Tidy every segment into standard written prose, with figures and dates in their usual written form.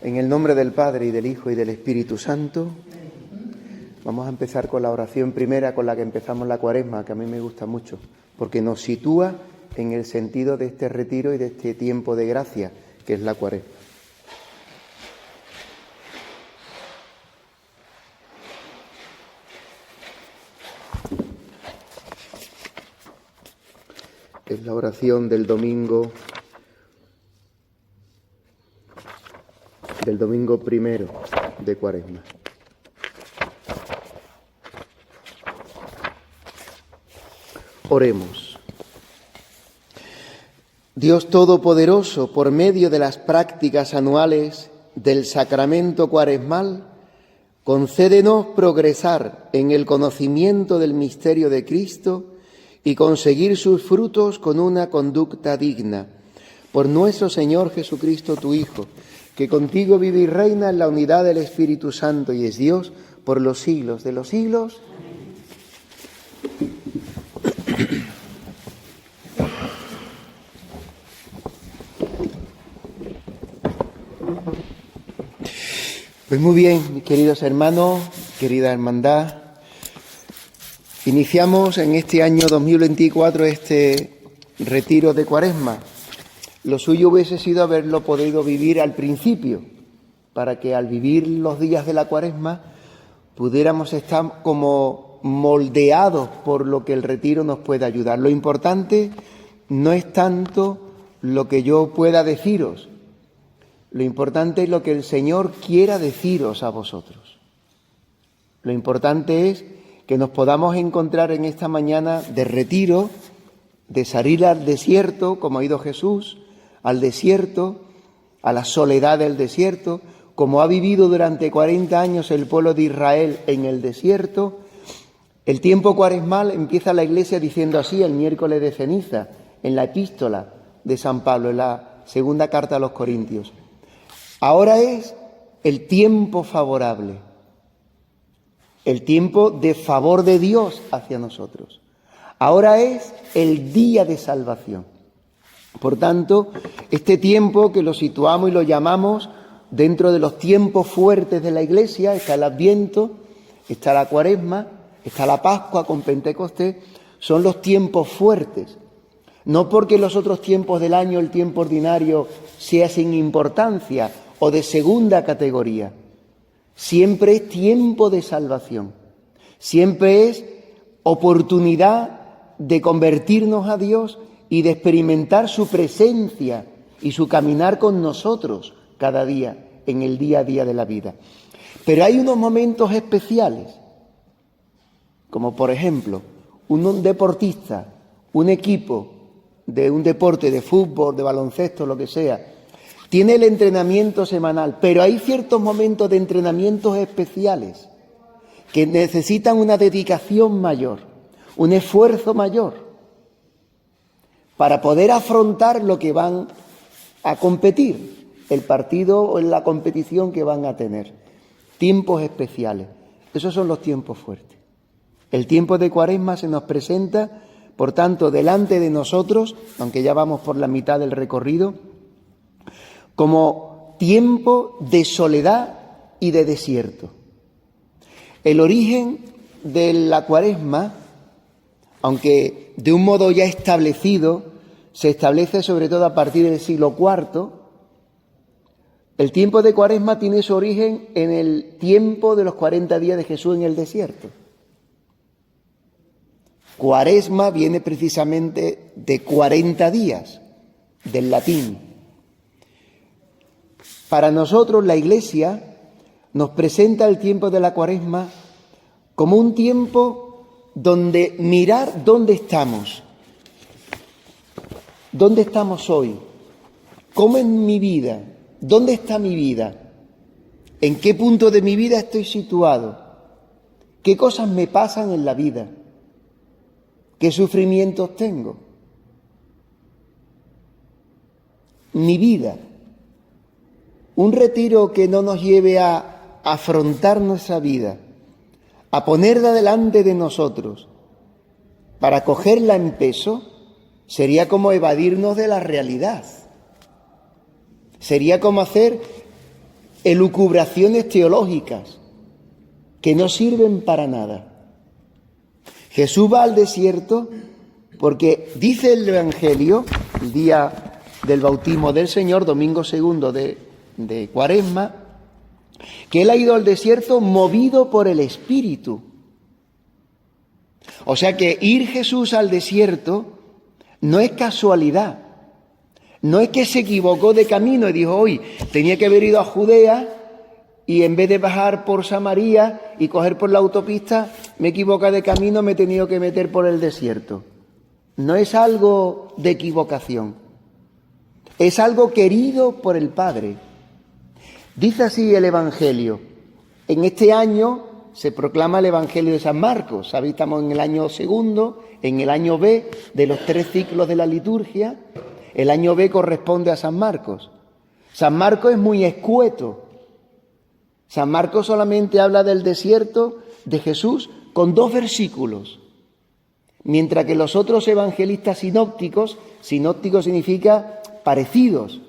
En el nombre del Padre, y del Hijo, y del Espíritu Santo, vamos a empezar con la oración primera con la que empezamos la Cuaresma, que a mí me gusta mucho, porque nos sitúa en el sentido de este retiro y de este tiempo de gracia, que es la Cuaresma. Es la oración del domingo primero de Cuaresma. Oremos. Dios Todopoderoso, por medio de las prácticas anuales del sacramento cuaresmal, concédenos progresar en el conocimiento del misterio de Cristo y conseguir sus frutos con una conducta digna. Por nuestro Señor Jesucristo, tu Hijo, que contigo vive y reina en la unidad del Espíritu Santo y es Dios por los siglos de los siglos. Pues muy bien, mis queridos hermanos, querida hermandad, iniciamos en este año 2024 este retiro de Cuaresma. Lo suyo hubiese sido haberlo podido vivir al principio, para que al vivir los días de la Cuaresma pudiéramos estar como moldeados por lo que el retiro nos puede ayudar. Lo importante no es tanto lo que yo pueda deciros, lo importante es lo que el Señor quiera deciros a vosotros. Lo importante es que nos podamos encontrar en esta mañana de retiro, de salir al desierto, como ha ido Jesús, al desierto, a la soledad del desierto, como ha vivido durante 40 años el pueblo de Israel en el desierto. El tiempo cuaresmal empieza la Iglesia diciendo así el miércoles de ceniza, en la epístola de San Pablo, en la segunda carta a los Corintios. Ahora es el tiempo favorable, el tiempo de favor de Dios hacia nosotros. Ahora es el día de salvación. Por tanto, este tiempo que lo situamos y lo llamamos dentro de los tiempos fuertes de la Iglesia, está el Adviento, está la Cuaresma, está la Pascua con Pentecostés, son los tiempos fuertes. No porque los otros tiempos del año, el tiempo ordinario, sea sin importancia o de segunda categoría. Siempre es tiempo de salvación. Siempre es oportunidad de convertirnos a Dios y de experimentar su presencia y su caminar con nosotros cada día, en el día a día de la vida. Pero hay unos momentos especiales, como por ejemplo, un deportista, un equipo de un deporte de fútbol, de baloncesto, lo que sea, tiene el entrenamiento semanal, pero hay ciertos momentos de entrenamientos especiales que necesitan una dedicación mayor, un esfuerzo mayor, para poder afrontar lo que van a competir, el partido o en la competición que van a tener. Tiempos especiales. Esos son los tiempos fuertes. El tiempo de Cuaresma se nos presenta, por tanto, delante de nosotros, aunque ya vamos por la mitad del recorrido, como tiempo de soledad y de desierto. El origen de la Cuaresma, aunque de un modo ya establecido, se establece sobre todo a partir del siglo IV, el tiempo de Cuaresma tiene su origen en el tiempo de los 40 días de Jesús en el desierto. Cuaresma viene precisamente de 40 días, del latín. Para nosotros la Iglesia nos presenta el tiempo de la Cuaresma como un tiempo donde mirar dónde estamos. ¿Dónde estamos hoy? ¿Cómo es mi vida? ¿Dónde está mi vida? ¿En qué punto de mi vida estoy situado? ¿Qué cosas me pasan en la vida? ¿Qué sufrimientos tengo? Mi vida. Un retiro que no nos lleve a afrontar nuestra vida, a ponerla delante de nosotros, para cogerla en peso, sería como evadirnos de la realidad. Sería como hacer elucubraciones teológicas que no sirven para nada. Jesús va al desierto porque dice el Evangelio, el día del bautismo del Señor, domingo segundo de Cuaresma, que Él ha ido al desierto movido por el Espíritu. O sea que ir Jesús al desierto no es casualidad, no es que se equivocó de camino y dijo, hoy tenía que haber ido a Judea y en vez de bajar por Samaria y coger por la autopista, me he equivocado de camino, me he tenido que meter por el desierto. No es algo de equivocación, es algo querido por el Padre. Dice así el Evangelio. En este año se proclama el Evangelio de San Marcos. Sabéis, estamos en el año segundo, en el año B de los 3 ciclos de la liturgia. El año B corresponde a San Marcos. San Marcos es muy escueto. San Marcos solamente habla del desierto de Jesús con 2 versículos. Mientras que los otros evangelistas sinópticos significa parecidos,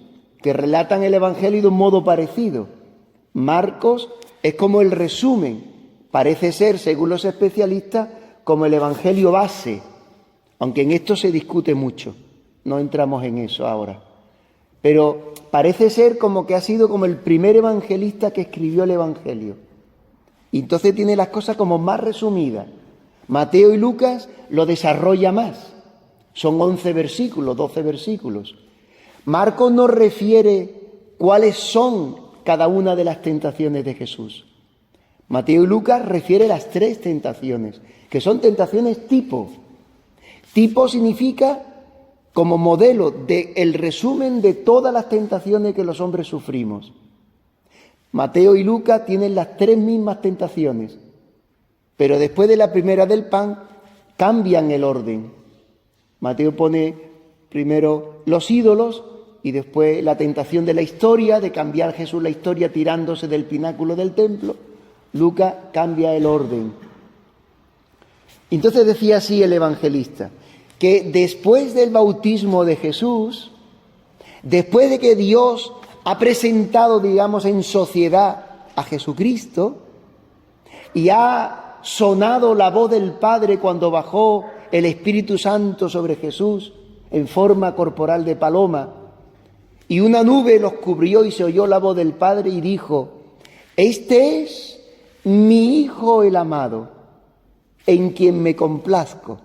que relatan el Evangelio de un modo parecido. Marcos es como el resumen, parece ser, según los especialistas, como el Evangelio base, aunque en esto se discute mucho, no entramos en eso ahora. Pero parece ser como que ha sido como el primer evangelista que escribió el Evangelio. Y entonces tiene las cosas como más resumidas. Mateo y Lucas lo desarrolla más. Son 11 versículos, 12 versículos. Marcos nos refiere cuáles son cada una de las tentaciones de Jesús. Mateo y Lucas refiere las 3 tentaciones, que son tentaciones tipo. Tipo significa como modelo del resumen de todas las tentaciones que los hombres sufrimos. Mateo y Lucas tienen las 3 mismas tentaciones, pero después de la primera del pan cambian el orden. Mateo pone primero los ídolos y después la tentación de la historia, de cambiar Jesús la historia tirándose del pináculo del templo. Lucas cambia el orden. Entonces decía así el evangelista, que después del bautismo de Jesús, después de que Dios ha presentado, digamos, en sociedad a Jesucristo y ha sonado la voz del Padre cuando bajó el Espíritu Santo sobre Jesús en forma corporal de paloma, y una nube los cubrió y se oyó la voz del Padre y dijo, este es mi Hijo el amado, en quien me complazco.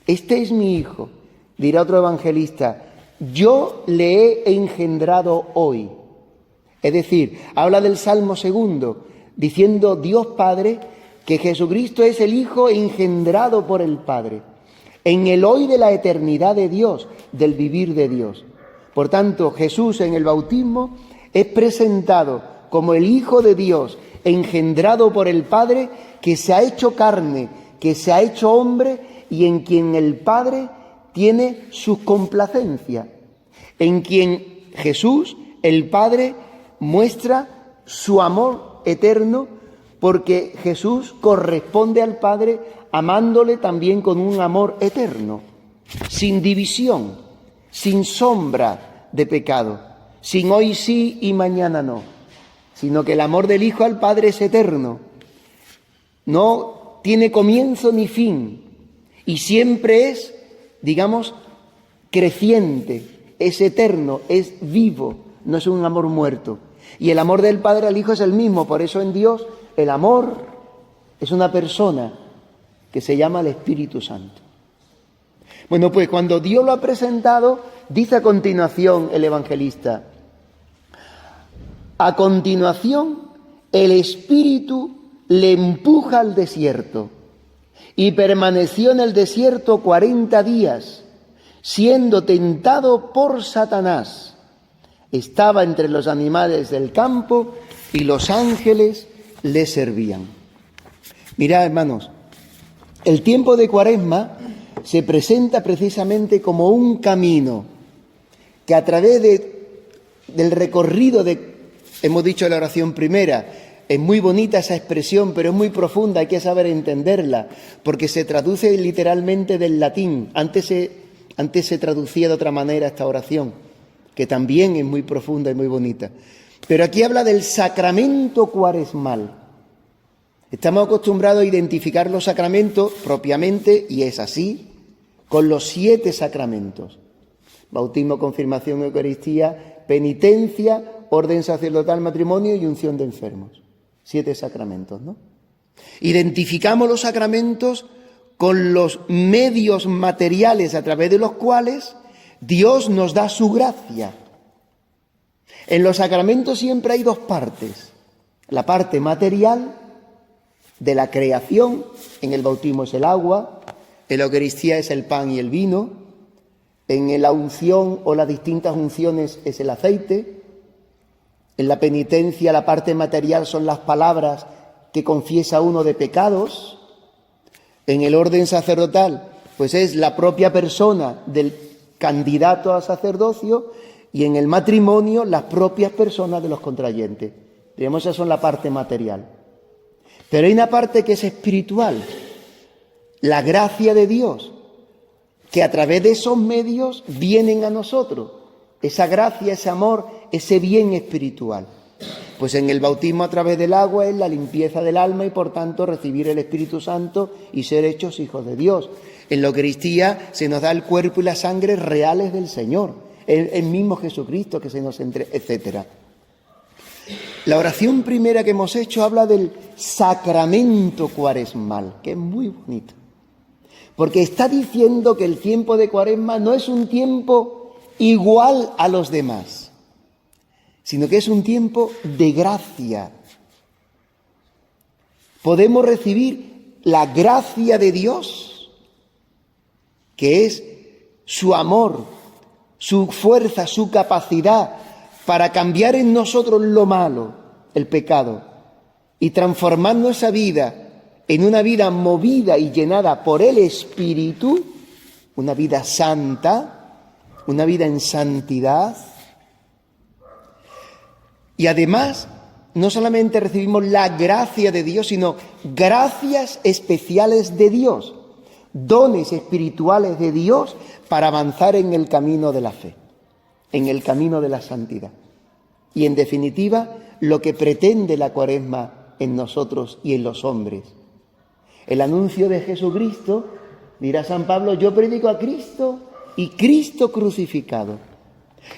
Este es mi Hijo, dirá otro evangelista, yo le he engendrado hoy. Es decir, habla del Salmo 2, diciendo Dios Padre que Jesucristo es el Hijo engendrado por el Padre, en el hoy de la eternidad de Dios, del vivir de Dios. Por tanto, Jesús en el bautismo es presentado como el Hijo de Dios, engendrado por el Padre, que se ha hecho carne, que se ha hecho hombre y en quien el Padre tiene su complacencia, en quien Jesús, el Padre, muestra su amor eterno, porque Jesús corresponde al Padre amándole también con un amor eterno, sin división, sin sombra de pecado, sin hoy sí y mañana no, sino que el amor del Hijo al Padre es eterno, no tiene comienzo ni fin y siempre es, digamos, creciente, es eterno, es vivo, no es un amor muerto. Y el amor del Padre al Hijo es el mismo, por eso en Dios el amor es una persona que se llama el Espíritu Santo. Bueno, pues cuando Dios lo ha presentado, dice a continuación el evangelista, a continuación el Espíritu le empuja al desierto y permaneció en el desierto 40 días, siendo tentado por Satanás. Estaba entre los animales del campo y los ángeles le servían. Mirad, hermanos, el tiempo de Cuaresma se presenta precisamente como un camino que a través del recorrido hemos dicho en la oración primera, es muy bonita esa expresión, pero es muy profunda, hay que saber entenderla, porque se traduce literalmente del latín. Antes se traducía de otra manera esta oración, que también es muy profunda y muy bonita. Pero aquí habla del sacramento cuaresmal. Estamos acostumbrados a identificar los sacramentos propiamente, y es así, con los 7 sacramentos. Bautismo, confirmación, Eucaristía, penitencia, orden sacerdotal, matrimonio y unción de enfermos. 7 sacramentos, ¿no? Identificamos los sacramentos con los medios materiales a través de los cuales Dios nos da su gracia. En los sacramentos siempre hay 2 partes. La parte material de la creación, en el bautismo es el agua, en la Eucaristía es el pan y el vino, en la unción o las distintas unciones es el aceite, en la penitencia la parte material son las palabras que confiesa uno de pecados, en el orden sacerdotal pues es la propia persona del candidato a sacerdocio, y en el matrimonio las propias personas de los contrayentes. Digamos, esas son la parte material. Pero hay una parte que es espiritual, la gracia de Dios, que a través de esos medios vienen a nosotros, esa gracia, ese amor, ese bien espiritual. Pues en el bautismo a través del agua es la limpieza del alma y por tanto recibir el Espíritu Santo y ser hechos hijos de Dios. En la Eucaristía se nos da el cuerpo y la sangre reales del Señor, el mismo Jesucristo que se nos entrega, etc. La oración primera que hemos hecho habla del sacramento cuaresmal, que es muy bonito, porque está diciendo que el tiempo de Cuaresma no es un tiempo igual a los demás, sino que es un tiempo de gracia. Podemos recibir la gracia de Dios, que es su amor, su fuerza, su capacidad para cambiar en nosotros lo malo, el pecado, y transformar nuestra vida en una vida movida y llenada por el Espíritu, una vida santa, una vida en santidad. Y además, no solamente recibimos la gracia de Dios, sino gracias especiales de Dios, dones espirituales de Dios para avanzar en el camino de la fe, en el camino de la santidad. Y en definitiva, lo que pretende la Cuaresma en nosotros y en los hombres. El anuncio de Jesucristo, dirá San Pablo, yo predico a Cristo y Cristo crucificado.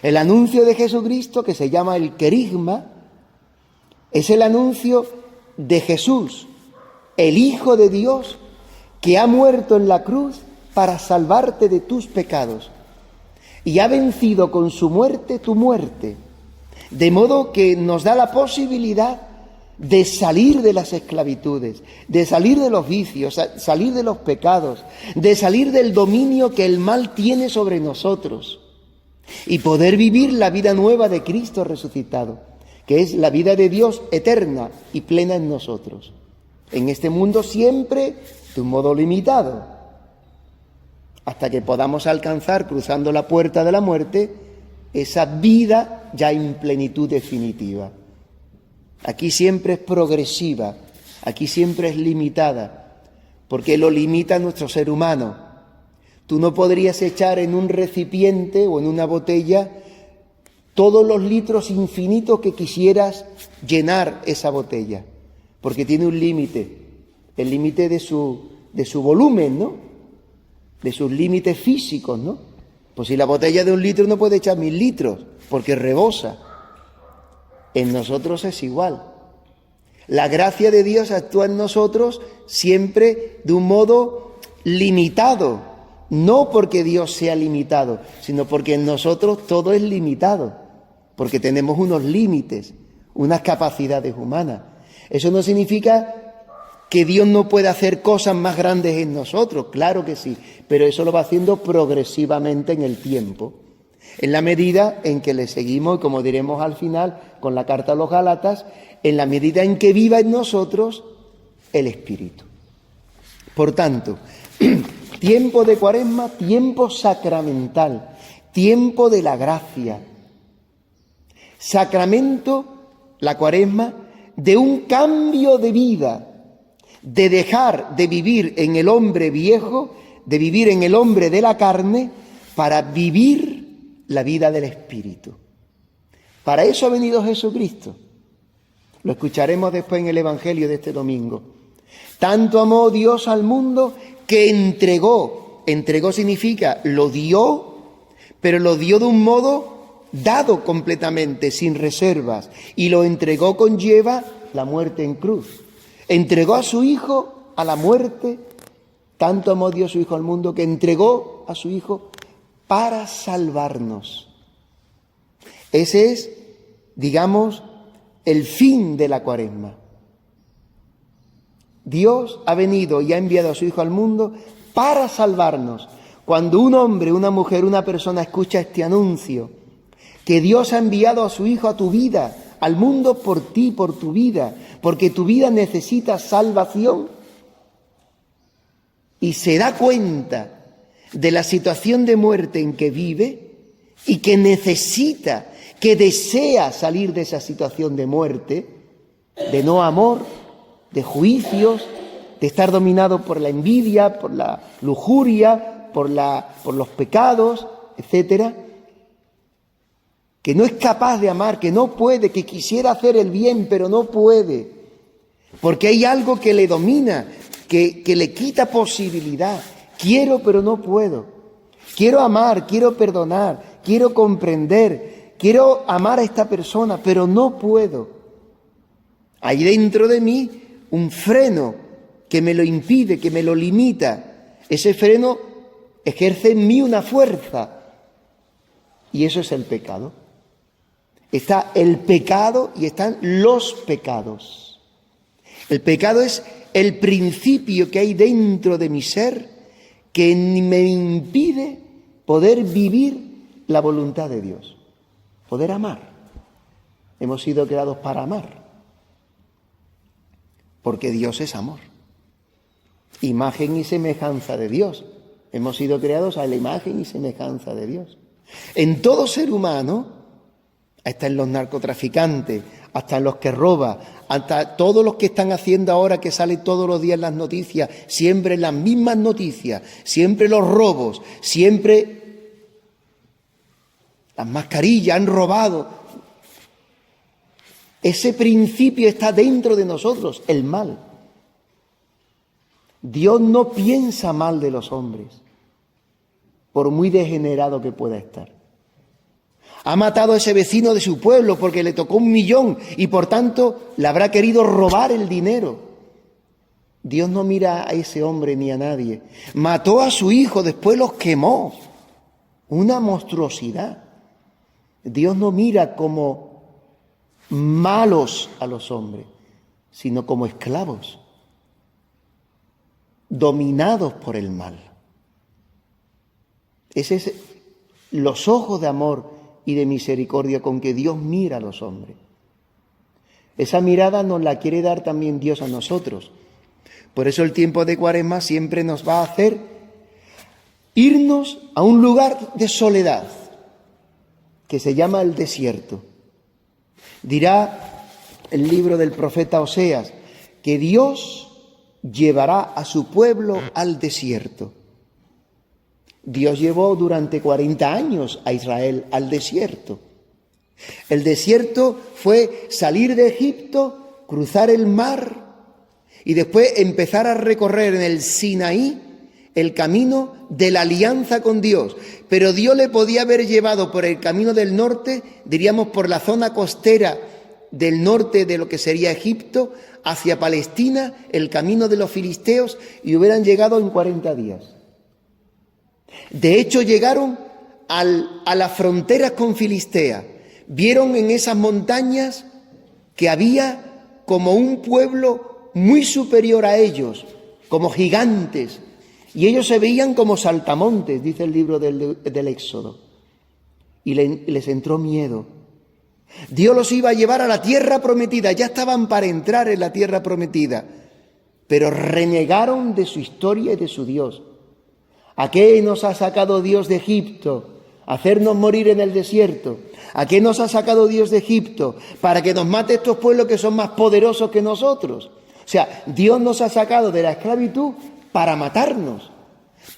El anuncio de Jesucristo, que se llama el querigma, es el anuncio de Jesús, el Hijo de Dios, que ha muerto en la cruz para salvarte de tus pecados y ha vencido con su muerte tu muerte, de modo que nos da la posibilidad de salir de las esclavitudes, de salir de los vicios, salir de los pecados, de salir del dominio que el mal tiene sobre nosotros y poder vivir la vida nueva de Cristo resucitado, que es la vida de Dios eterna y plena en nosotros. En este mundo siempre de un modo limitado, hasta que podamos alcanzar, cruzando la puerta de la muerte, esa vida ya en plenitud definitiva. Aquí siempre es progresiva, aquí siempre es limitada, porque lo limita nuestro ser humano. Tú no podrías echar en un recipiente o en una botella todos los litros infinitos que quisieras llenar esa botella, porque tiene un límite, el límite de su volumen, ¿no? De sus límites físicos, ¿no? Pues si la botella de 1 litro no puede echar 1000 litros, porque rebosa. En nosotros es igual. La gracia de Dios actúa en nosotros siempre de un modo limitado, no porque Dios sea limitado, sino porque en nosotros todo es limitado, porque tenemos unos límites, unas capacidades humanas. Eso no significa que Dios no pueda hacer cosas más grandes en nosotros, claro que sí, pero eso lo va haciendo progresivamente en el tiempo, en la medida en que le seguimos, y como diremos al final con la carta a los Gálatas, en la medida en que viva en nosotros el Espíritu. Por tanto, tiempo de Cuaresma, tiempo sacramental, tiempo de la gracia. Sacramento, la Cuaresma, de un cambio de vida, de dejar de vivir en el hombre viejo, de vivir en el hombre de la carne, para vivir la vida del Espíritu. Para eso ha venido Jesucristo. Lo escucharemos después en el Evangelio de este domingo. Tanto amó Dios al mundo que entregó. Entregó significa lo dio, pero lo dio de un modo dado completamente, sin reservas. Y lo entregó conlleva la muerte en cruz. Entregó a su Hijo a la muerte. Tanto amó Dios su Hijo al mundo que entregó a su Hijo para salvarnos. Ese es, digamos, el fin de la Cuaresma. Dios ha venido y ha enviado a su Hijo al mundo para salvarnos. Cuando un hombre, una mujer, una persona escucha este anuncio, que Dios ha enviado a su Hijo a tu vida, al mundo por ti, por tu vida, porque tu vida necesita salvación, y se da cuenta de la situación de muerte en que vive y que necesita, que desea salir de esa situación de muerte, de no amor, de juicios, de estar dominado por la envidia, por la lujuria, por los pecados, etcétera, que no es capaz de amar, que no puede, que quisiera hacer el bien, pero no puede, porque hay algo que le domina, que le quita posibilidad. Quiero, pero no puedo. Quiero amar, quiero perdonar, quiero comprender, quiero amar a esta persona, pero no puedo. Hay dentro de mí un freno que me lo impide, que me lo limita. Ese freno ejerce en mí una fuerza. Y eso es el pecado. Está el pecado y están los pecados. El pecado es el principio que hay dentro de mi ser que me impide poder vivir la voluntad de Dios, poder amar. Hemos sido creados para amar, porque Dios es amor. Imagen y semejanza de Dios. Hemos sido creados a la imagen y semejanza de Dios. En todo ser humano, hasta en los narcotraficantes, hasta en los que roban, hasta todos los que están haciendo ahora que sale todos los días en las noticias, siempre las mismas noticias, siempre los robos, siempre las mascarillas han robado. Ese principio está dentro de nosotros, el mal. Dios no piensa mal de los hombres, por muy degenerado que pueda estar. Ha matado a ese vecino de su pueblo porque le tocó 1 millón y por tanto le habrá querido robar el dinero. Dios no mira a ese hombre ni a nadie. Mató a su hijo, después los quemó. Una monstruosidad. Dios no mira como malos a los hombres, sino como esclavos, dominados por el mal. Ese es los ojos de amor y de misericordia con que Dios mira a los hombres. Esa mirada nos la quiere dar también Dios a nosotros. Por eso el tiempo de Cuaresma siempre nos va a hacer irnos a un lugar de soledad, que se llama el desierto. Dirá el libro del profeta Oseas que Dios llevará a su pueblo al desierto. Dios llevó durante 40 años a Israel al desierto. El desierto fue salir de Egipto, cruzar el mar y después empezar a recorrer en el Sinaí el camino de la alianza con Dios. Pero Dios le podía haber llevado por el camino del norte, diríamos por la zona costera del norte de lo que sería Egipto, hacia Palestina, el camino de los filisteos, y hubieran llegado en 40 días. De hecho, llegaron a las fronteras con Filistea. Vieron en esas montañas que había como un pueblo muy superior a ellos, como gigantes. Y ellos se veían como saltamontes, dice el libro del Éxodo. Y les entró miedo. Dios los iba a llevar a la tierra prometida. Ya estaban para entrar en la tierra prometida. Pero renegaron de su historia y de su Dios. ¿A qué nos ha sacado Dios de Egipto? ¿Hacernos morir en el desierto? ¿A qué nos ha sacado Dios de Egipto? Para que nos mate estos pueblos que son más poderosos que nosotros. O sea, Dios nos ha sacado de la esclavitud para matarnos,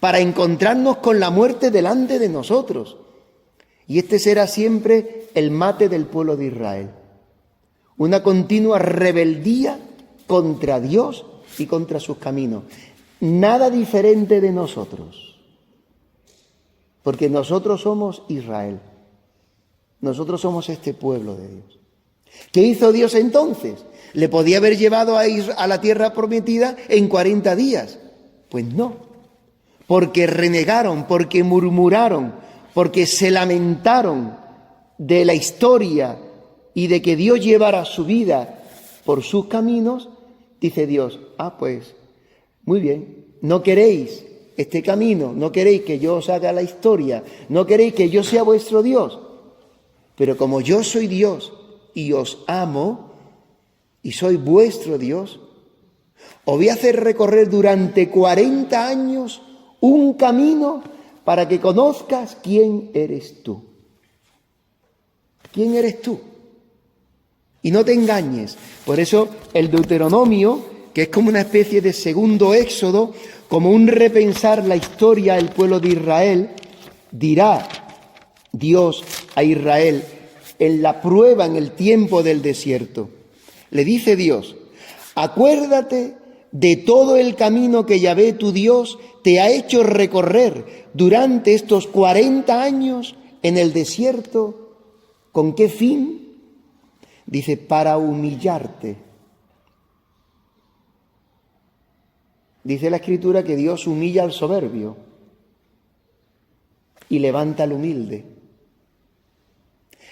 para encontrarnos con la muerte delante de nosotros. Y este será siempre el mate del pueblo de Israel. Una continua rebeldía contra Dios y contra sus caminos. Nada diferente de nosotros. Porque nosotros somos Israel. Nosotros somos este pueblo de Dios. ¿Qué hizo Dios entonces? ¿Le podía haber llevado a la tierra prometida en 40 días? Pues no. Porque renegaron, porque murmuraron, porque se lamentaron de la historia y de que Dios llevara su vida por sus caminos, dice Dios, pues muy bien, no queréis este camino, no queréis que yo os haga la historia, no queréis que yo sea vuestro Dios, pero como yo soy Dios y os amo y soy vuestro Dios, os voy a hacer recorrer durante 40 años un camino para que conozcas quién eres tú. ¿Quién eres tú? Y no te engañes. Por eso el Deuteronomio, que es como una especie de segundo éxodo, como un repensar la historia del pueblo de Israel, dirá Dios a Israel en la prueba, en el tiempo del desierto. Le dice Dios, acuérdate de todo el camino que Yahvé tu Dios te ha hecho recorrer durante estos 40 años en el desierto. ¿Con qué fin? Dice, para humillarte. Dice la Escritura que Dios humilla al soberbio y levanta al humilde.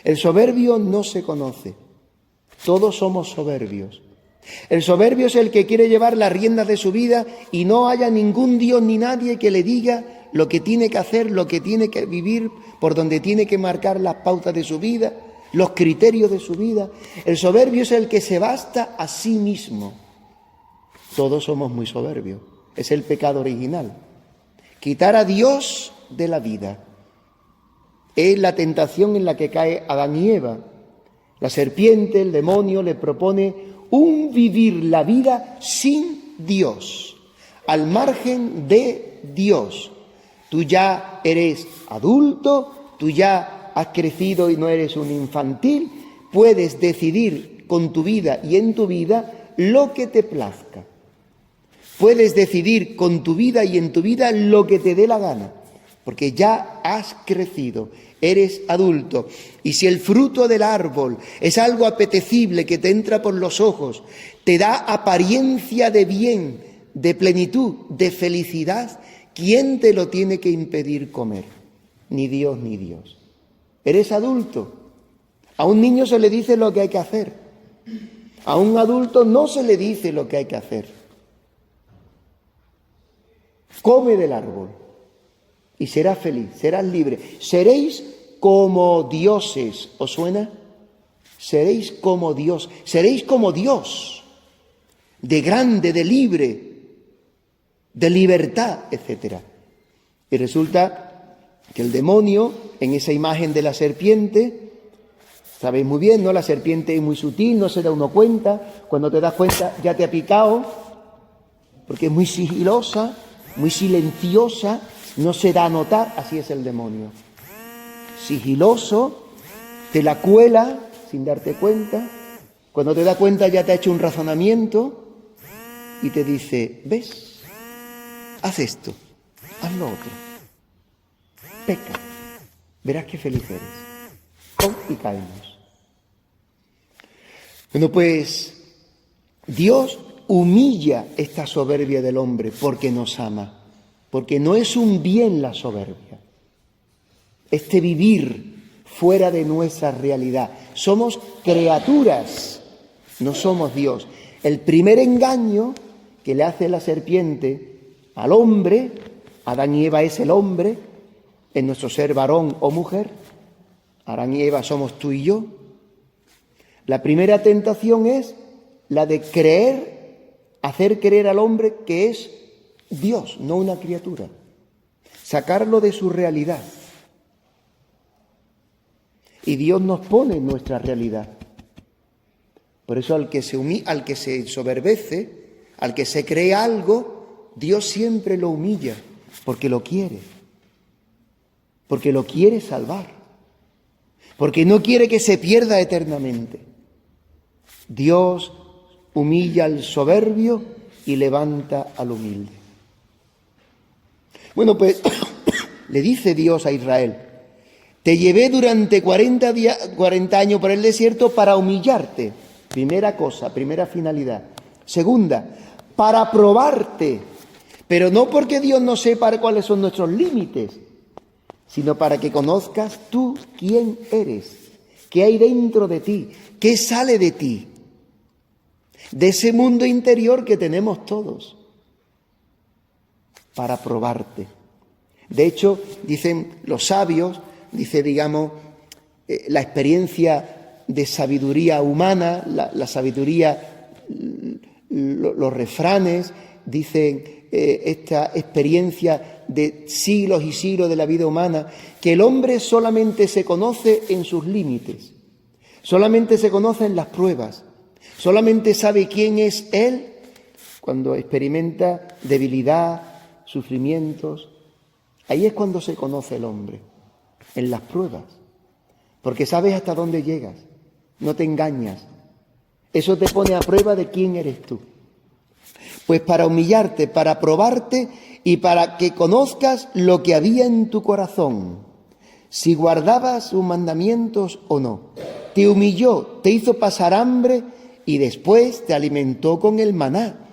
El soberbio no se conoce. Todos somos soberbios. El soberbio es el que quiere llevar las riendas de su vida y no haya ningún Dios ni nadie que le diga lo que tiene que hacer, lo que tiene que vivir, por donde tiene que marcar las pautas de su vida, los criterios de su vida. El soberbio es el que se basta a sí mismo. Todos somos muy soberbios. Es el pecado original. Quitar a Dios de la vida. Es la tentación en la que cae Adán y Eva. La serpiente, el demonio, le propone un vivir la vida sin Dios, al margen de Dios. Tú ya eres adulto, tú ya has crecido y no eres un infantil, puedes decidir con tu vida y en tu vida lo que te plazca. Puedes decidir con tu vida y en tu vida lo que te dé la gana, porque ya has crecido, eres adulto. Y si el fruto del árbol es algo apetecible que te entra por los ojos, te da apariencia de bien, de plenitud, de felicidad, ¿quién te lo tiene que impedir comer? Ni Dios ni Dios. Eres adulto. A un niño se le dice lo que hay que hacer. A un adulto no se le dice lo que hay que hacer. Come del árbol y serás feliz, serás libre. Seréis como dioses. ¿Os suena? Seréis como Dios. Seréis como Dios. De grande, de libre, de libertad, etc. Y resulta que el demonio, en esa imagen de la serpiente, sabéis muy bien, ¿no? La serpiente es muy sutil, no se da uno cuenta. Cuando te das cuenta ya te ha picado, porque es muy sigilosa, muy silenciosa, no se da a notar. Así es el demonio. Sigiloso, te la cuela sin darte cuenta. Cuando te das cuenta ya te ha hecho un razonamiento y te dice, ¿ves? Haz esto, haz lo otro. Peca, verás qué feliz eres. Y caemos. Bueno, pues Dios humilla esta soberbia del hombre porque nos ama, porque no es un bien la soberbia, este vivir fuera de nuestra realidad. Somos criaturas, no somos Dios. El primer engaño que le hace la serpiente al hombre, Adán y Eva es el hombre, en nuestro ser varón o mujer, Adán y Eva somos tú y yo. La primera tentación es la de hacer creer al hombre que es Dios, no una criatura. Sacarlo de su realidad. Y Dios nos pone en nuestra realidad. Por eso al que se ensoberbece, al que se cree algo, Dios siempre lo humilla, porque lo quiere salvar. porque no quiere que se pierda eternamente. Dios humilla al soberbio y levanta al humilde. Bueno, pues le dice Dios a Israel: te llevé durante 40 años por el desierto para humillarte. Primera cosa, primera finalidad. Segunda, para probarte. Pero no porque Dios no sepa cuáles son nuestros límites, sino para que conozcas tú quién eres, qué hay dentro de ti, qué sale de ti, de ese mundo interior que tenemos todos, para probarte. De hecho, dicen los sabios, la experiencia de sabiduría humana, la sabiduría, los refranes, dicen esta experiencia de siglos y siglos de la vida humana, que el hombre solamente se conoce en sus límites, solamente se conoce en las pruebas, solamente sabe quién es él cuando experimenta debilidad, sufrimientos. Ahí es cuando se conoce el hombre, en las pruebas, porque sabes hasta dónde llegas, no te engañas. Eso te pone a prueba de quién eres tú. Pues para humillarte, para probarte y para que conozcas lo que había en tu corazón, si guardabas sus mandamientos o no. Te humilló, te hizo pasar hambre y después te alimentó con el maná,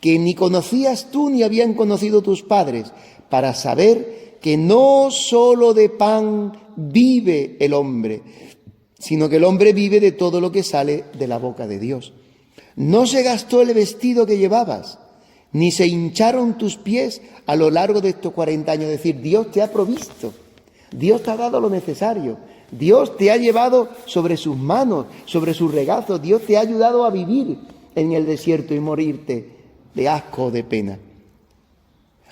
que ni conocías tú ni habían conocido tus padres, para saber que no solo de pan vive el hombre, sino que el hombre vive de todo lo que sale de la boca de Dios. No se gastó el vestido que llevabas, ni se hincharon tus pies a lo largo de estos 40 años. Es decir, Dios te ha provisto, Dios te ha dado lo necesario, Dios te ha llevado sobre sus manos, sobre sus regazos, Dios te ha ayudado a vivir en el desierto y morirte de asco o de pena.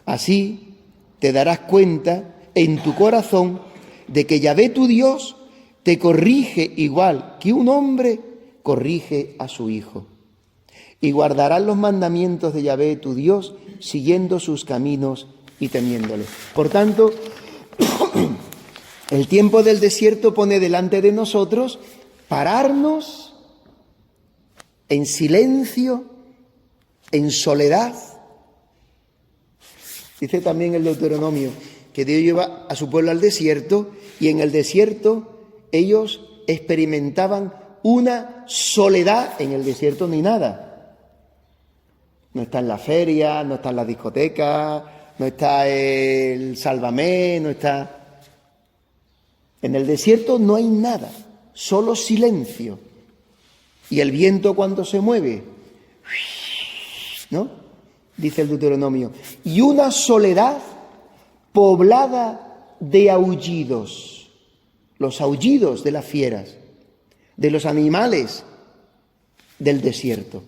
Así te darás cuenta en tu corazón de que Yahvé tu Dios te corrige igual que un hombre corrige a su hijo. Y guardarás los mandamientos de Yahvé tu Dios, siguiendo sus caminos y temiéndole. Por tanto, el tiempo del desierto pone delante de nosotros pararnos en silencio, en soledad. Dice también el Deuteronomio que Dios lleva a su pueblo al desierto y en el desierto ellos experimentaban una soledad. En el desierto ni nada. No está en la feria, no está en la discoteca, no está el Sálvame, no está... En el desierto no hay nada, solo silencio. Y el viento cuando se mueve, ¿no? Dice el Deuteronomio. Y una soledad poblada de aullidos, los aullidos de las fieras, de los animales del desierto,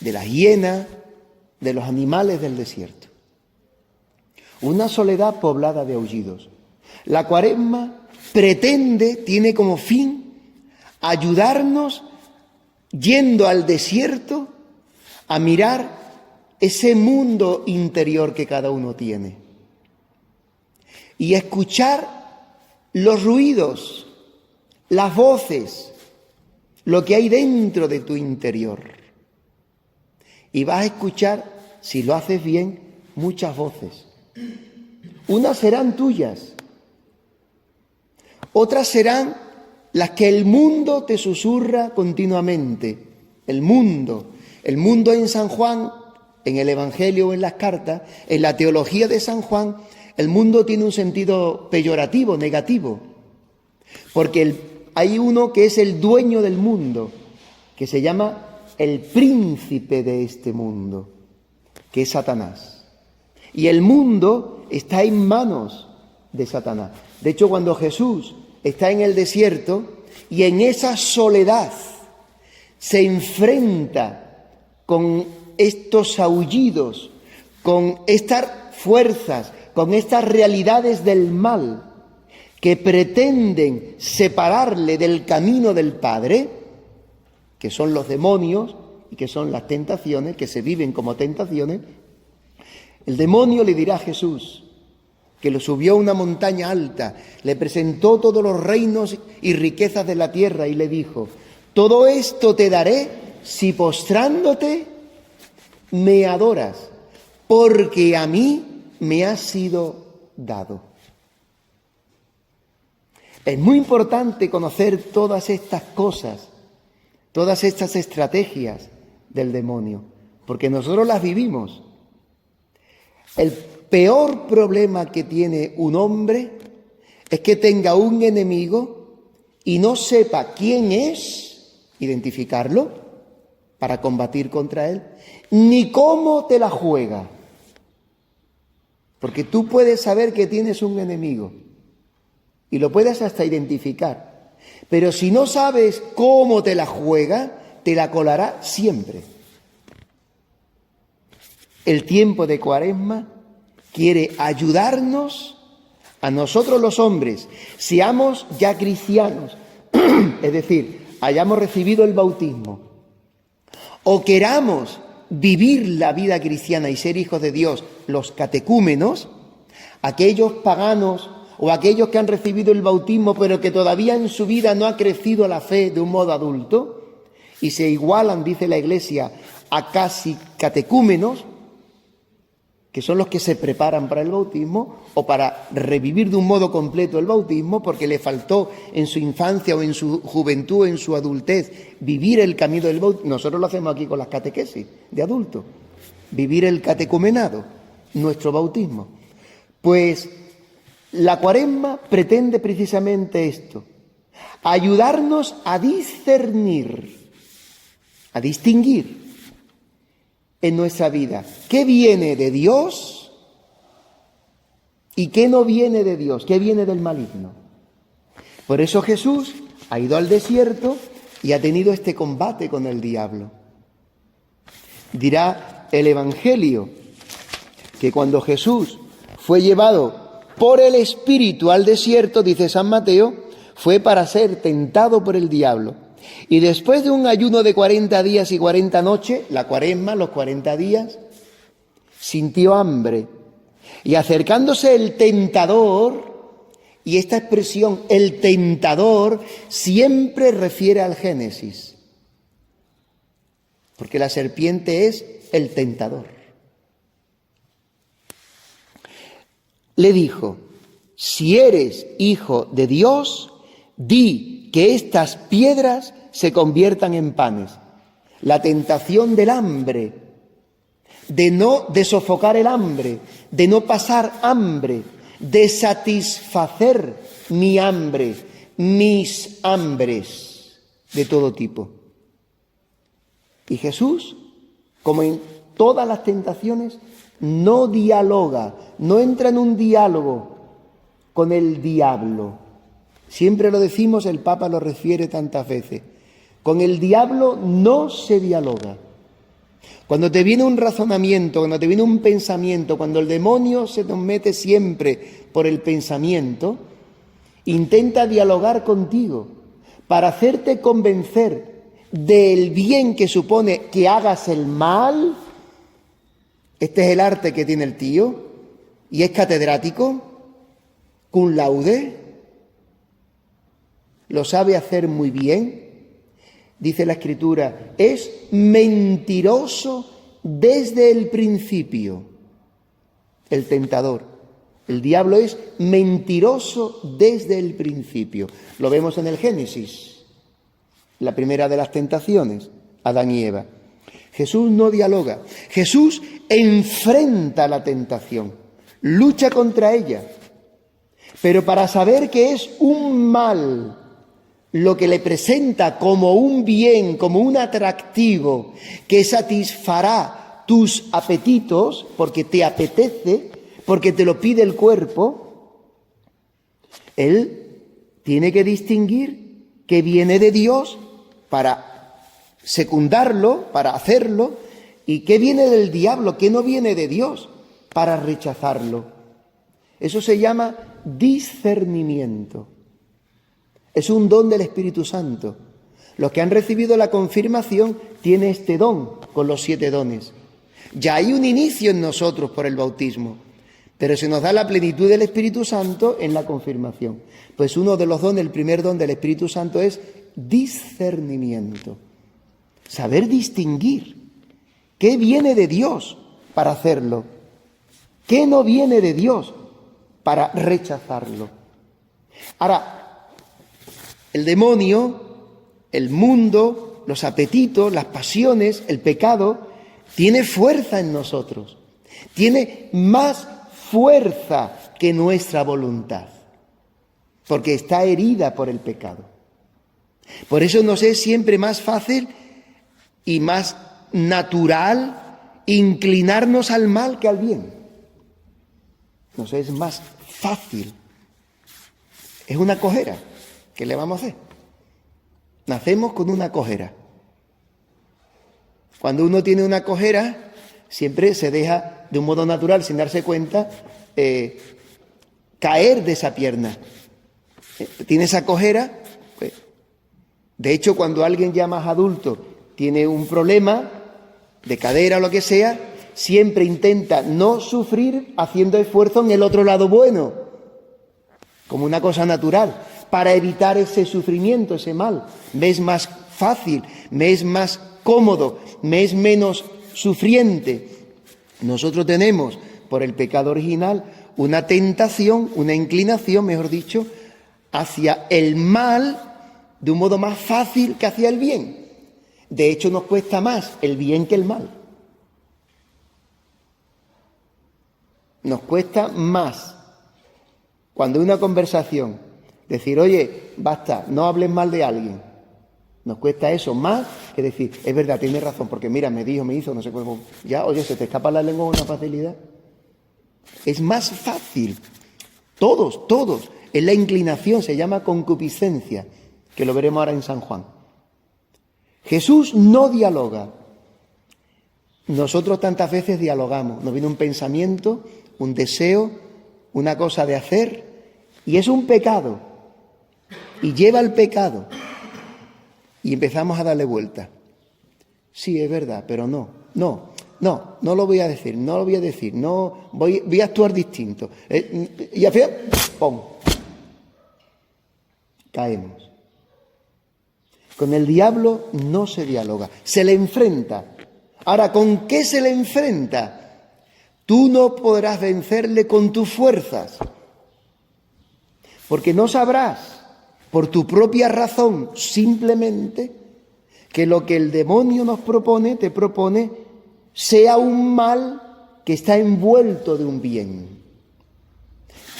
de la hiena, de los animales del desierto. Una soledad poblada de aullidos. La Cuaresma pretende, tiene como fin, ayudarnos yendo al desierto a mirar ese mundo interior que cada uno tiene y escuchar los ruidos, las voces, lo que hay dentro de tu interior. Y vas a escuchar, si lo haces bien, muchas voces. Unas serán tuyas, otras serán las que el mundo te susurra continuamente. El mundo en San Juan, en el Evangelio o en las cartas, en la teología de San Juan, el mundo tiene un sentido peyorativo, negativo, porque hay uno que es el dueño del mundo, que se llama el príncipe de este mundo, que es Satanás. Y el mundo está en manos de Satanás. De hecho, cuando Jesús está en el desierto y en esa soledad se enfrenta con estos aullidos, con estas fuerzas, con estas realidades del mal que pretenden separarle del camino del Padre, que son los demonios y que son las tentaciones, que se viven como tentaciones, el demonio le dirá a Jesús: que lo subió a una montaña alta, le presentó todos los reinos y riquezas de la tierra y le dijo: todo esto te daré si postrándote me adoras, porque a mí me ha sido dado. Es muy importante conocer todas estas cosas, todas estas estrategias del demonio, porque nosotros las vivimos. El peor problema que tiene un hombre es que tenga un enemigo y no sepa quién es, identificarlo para combatir contra él, ni cómo te la juega. Porque tú puedes saber que tienes un enemigo y lo puedes hasta identificar, pero si no sabes cómo te la juega, te la colará siempre. El tiempo de Cuaresma quiere ayudarnos a nosotros los hombres, seamos ya cristianos, es decir, hayamos recibido el bautismo, o queramos vivir la vida cristiana y ser hijos de Dios, los catecúmenos, aquellos paganos o aquellos que han recibido el bautismo pero que todavía en su vida no ha crecido la fe de un modo adulto y se igualan, dice la Iglesia, a casi catecúmenos, que son los que se preparan para el bautismo o para revivir de un modo completo el bautismo porque le faltó en su infancia o en su juventud o en su adultez vivir el camino del bautismo. Nosotros lo hacemos aquí con las catequesis de adultos, vivir el catecumenado, nuestro bautismo. Pues la Cuaresma pretende precisamente esto, ayudarnos a discernir, a distinguir en nuestra vida qué viene de Dios y qué no viene de Dios, qué viene del maligno. Por eso Jesús ha ido al desierto y ha tenido este combate con el diablo. Dirá el Evangelio que cuando Jesús fue llevado por el Espíritu al desierto, dice San Mateo, fue para ser tentado por el diablo. Y después de un ayuno de 40 días y 40 noches, la Cuaresma, los 40 días, sintió hambre. Y acercándose el tentador, y esta expresión, el tentador, siempre refiere al Génesis. Porque la serpiente es el tentador. Le dijo: si eres hijo de Dios, di que estas piedras se conviertan en panes. La tentación del hambre, de sofocar el hambre, de no pasar hambre, de satisfacer mi hambre, mis hambres de todo tipo. Y Jesús, como en todas las tentaciones, no dialoga, no entra en un diálogo con el diablo. Siempre lo decimos, el Papa lo refiere tantas veces. Con el diablo no se dialoga. Cuando te viene un razonamiento, cuando te viene un pensamiento, cuando el demonio se nos mete siempre por el pensamiento, intenta dialogar contigo para hacerte convencer del bien que supone que hagas el mal. Este es el arte que tiene el tío y es catedrático, cum laude, lo sabe hacer muy bien. Dice la Escritura, es mentiroso desde el principio. El tentador, el diablo es mentiroso desde el principio. Lo vemos en el Génesis, la primera de las tentaciones, Adán y Eva. Jesús no dialoga, Jesús enfrenta la tentación, lucha contra ella, pero para saber que es un mal lo que le presenta como un bien, como un atractivo que satisfará tus apetitos, porque te apetece, porque te lo pide el cuerpo, él tiene que distinguir que viene de Dios para secundarlo, para hacerlo, y que viene del diablo, que no viene de Dios, para rechazarlo. Eso se llama discernimiento. Es un don del Espíritu Santo. Los que han recibido la confirmación tienen este don con los 7 dones. Ya hay un inicio en nosotros por el bautismo, Pero se nos da la plenitud del Espíritu Santo en la confirmación. Pues uno de los dones, el primer don del Espíritu Santo es discernimiento. Saber distinguir qué viene de Dios para hacerlo, qué no viene de Dios para rechazarlo. Ahora, el demonio, el mundo, los apetitos, las pasiones, el pecado, tiene fuerza en nosotros. Tiene más fuerza que nuestra voluntad, porque está herida por el pecado. Por eso nos es siempre más fácil y más natural inclinarnos al mal que al bien. Nos es más fácil. Es una cojera. ¿Qué le vamos a hacer? Nacemos con una cojera. Cuando uno tiene una cojera, siempre se deja de un modo natural, sin darse cuenta, caer de esa pierna. Tiene esa cojera. Pues, de hecho, cuando alguien ya más adulto tiene un problema de cadera o lo que sea, siempre intenta no sufrir haciendo esfuerzo en el otro lado bueno, como una cosa natural, para evitar ese sufrimiento, ese mal. Me es más fácil, me es más cómodo, me es menos sufriente. Nosotros tenemos, por el pecado original, una tentación, una inclinación, mejor dicho, hacia el mal de un modo más fácil que hacia el bien. De hecho, nos cuesta más el bien que el mal. Nos cuesta más, cuando hay una conversación, decir, oye, basta, no hables mal de alguien. Nos cuesta eso más que decir, es verdad, tienes razón, porque mira, me dijo, me hizo, no sé cómo. Ya, oye, se te escapa la lengua con una facilidad. Es más fácil. Todos. Es la inclinación, se llama concupiscencia, que lo veremos ahora en San Juan. Jesús no dialoga. Nosotros tantas veces dialogamos. Nos viene un pensamiento, un deseo, una cosa de hacer, y es un pecado. Y lleva al pecado. Y empezamos a darle vuelta. Sí, es verdad, pero no lo voy a decir, no, voy a actuar distinto. Y al final, ¡pum!, caemos. Con el diablo no se dialoga, se le enfrenta. Ahora, ¿con qué se le enfrenta? Tú no podrás vencerle con tus fuerzas, porque no sabrás, por tu propia razón, simplemente, que lo que el demonio te propone, sea un mal que está envuelto de un bien.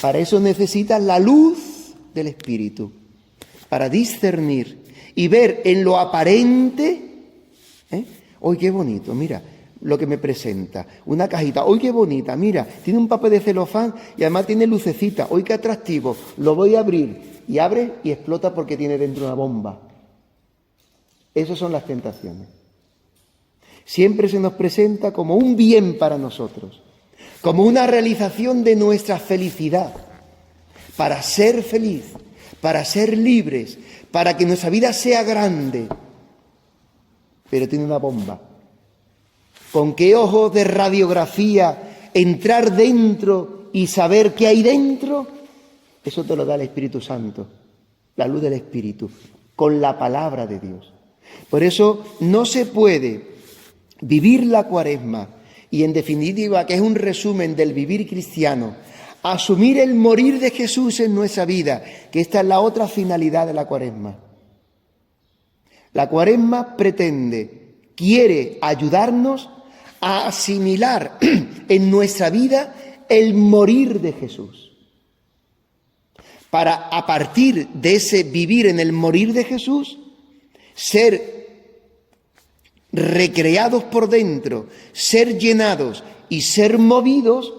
Para eso necesitas la luz del Espíritu, para discernir y ver en lo aparente, ¡hoy qué bonito! Mira lo que me presenta, una cajita, ¡hoy qué bonita! Mira, tiene un papel de celofán y además tiene lucecita, ¡hoy qué atractivo! Lo voy a abrir. Y abre y explota porque tiene dentro una bomba. Esas son las tentaciones. Siempre se nos presenta como un bien para nosotros, como una realización de nuestra felicidad, para ser feliz, para ser libres, para que nuestra vida sea grande. Pero tiene una bomba. ¿Con qué ojos de radiografía entrar dentro y saber qué hay dentro? Eso te lo da el Espíritu Santo, la luz del Espíritu, con la palabra de Dios. Por eso no se puede vivir la Cuaresma, y en definitiva, que es un resumen del vivir cristiano, asumir el morir de Jesús en nuestra vida, que esta es la otra finalidad de la Cuaresma. La Cuaresma quiere ayudarnos a asimilar en nuestra vida el morir de Jesús. Para, a partir de ese vivir en el morir de Jesús, ser recreados por dentro, ser llenados y ser movidos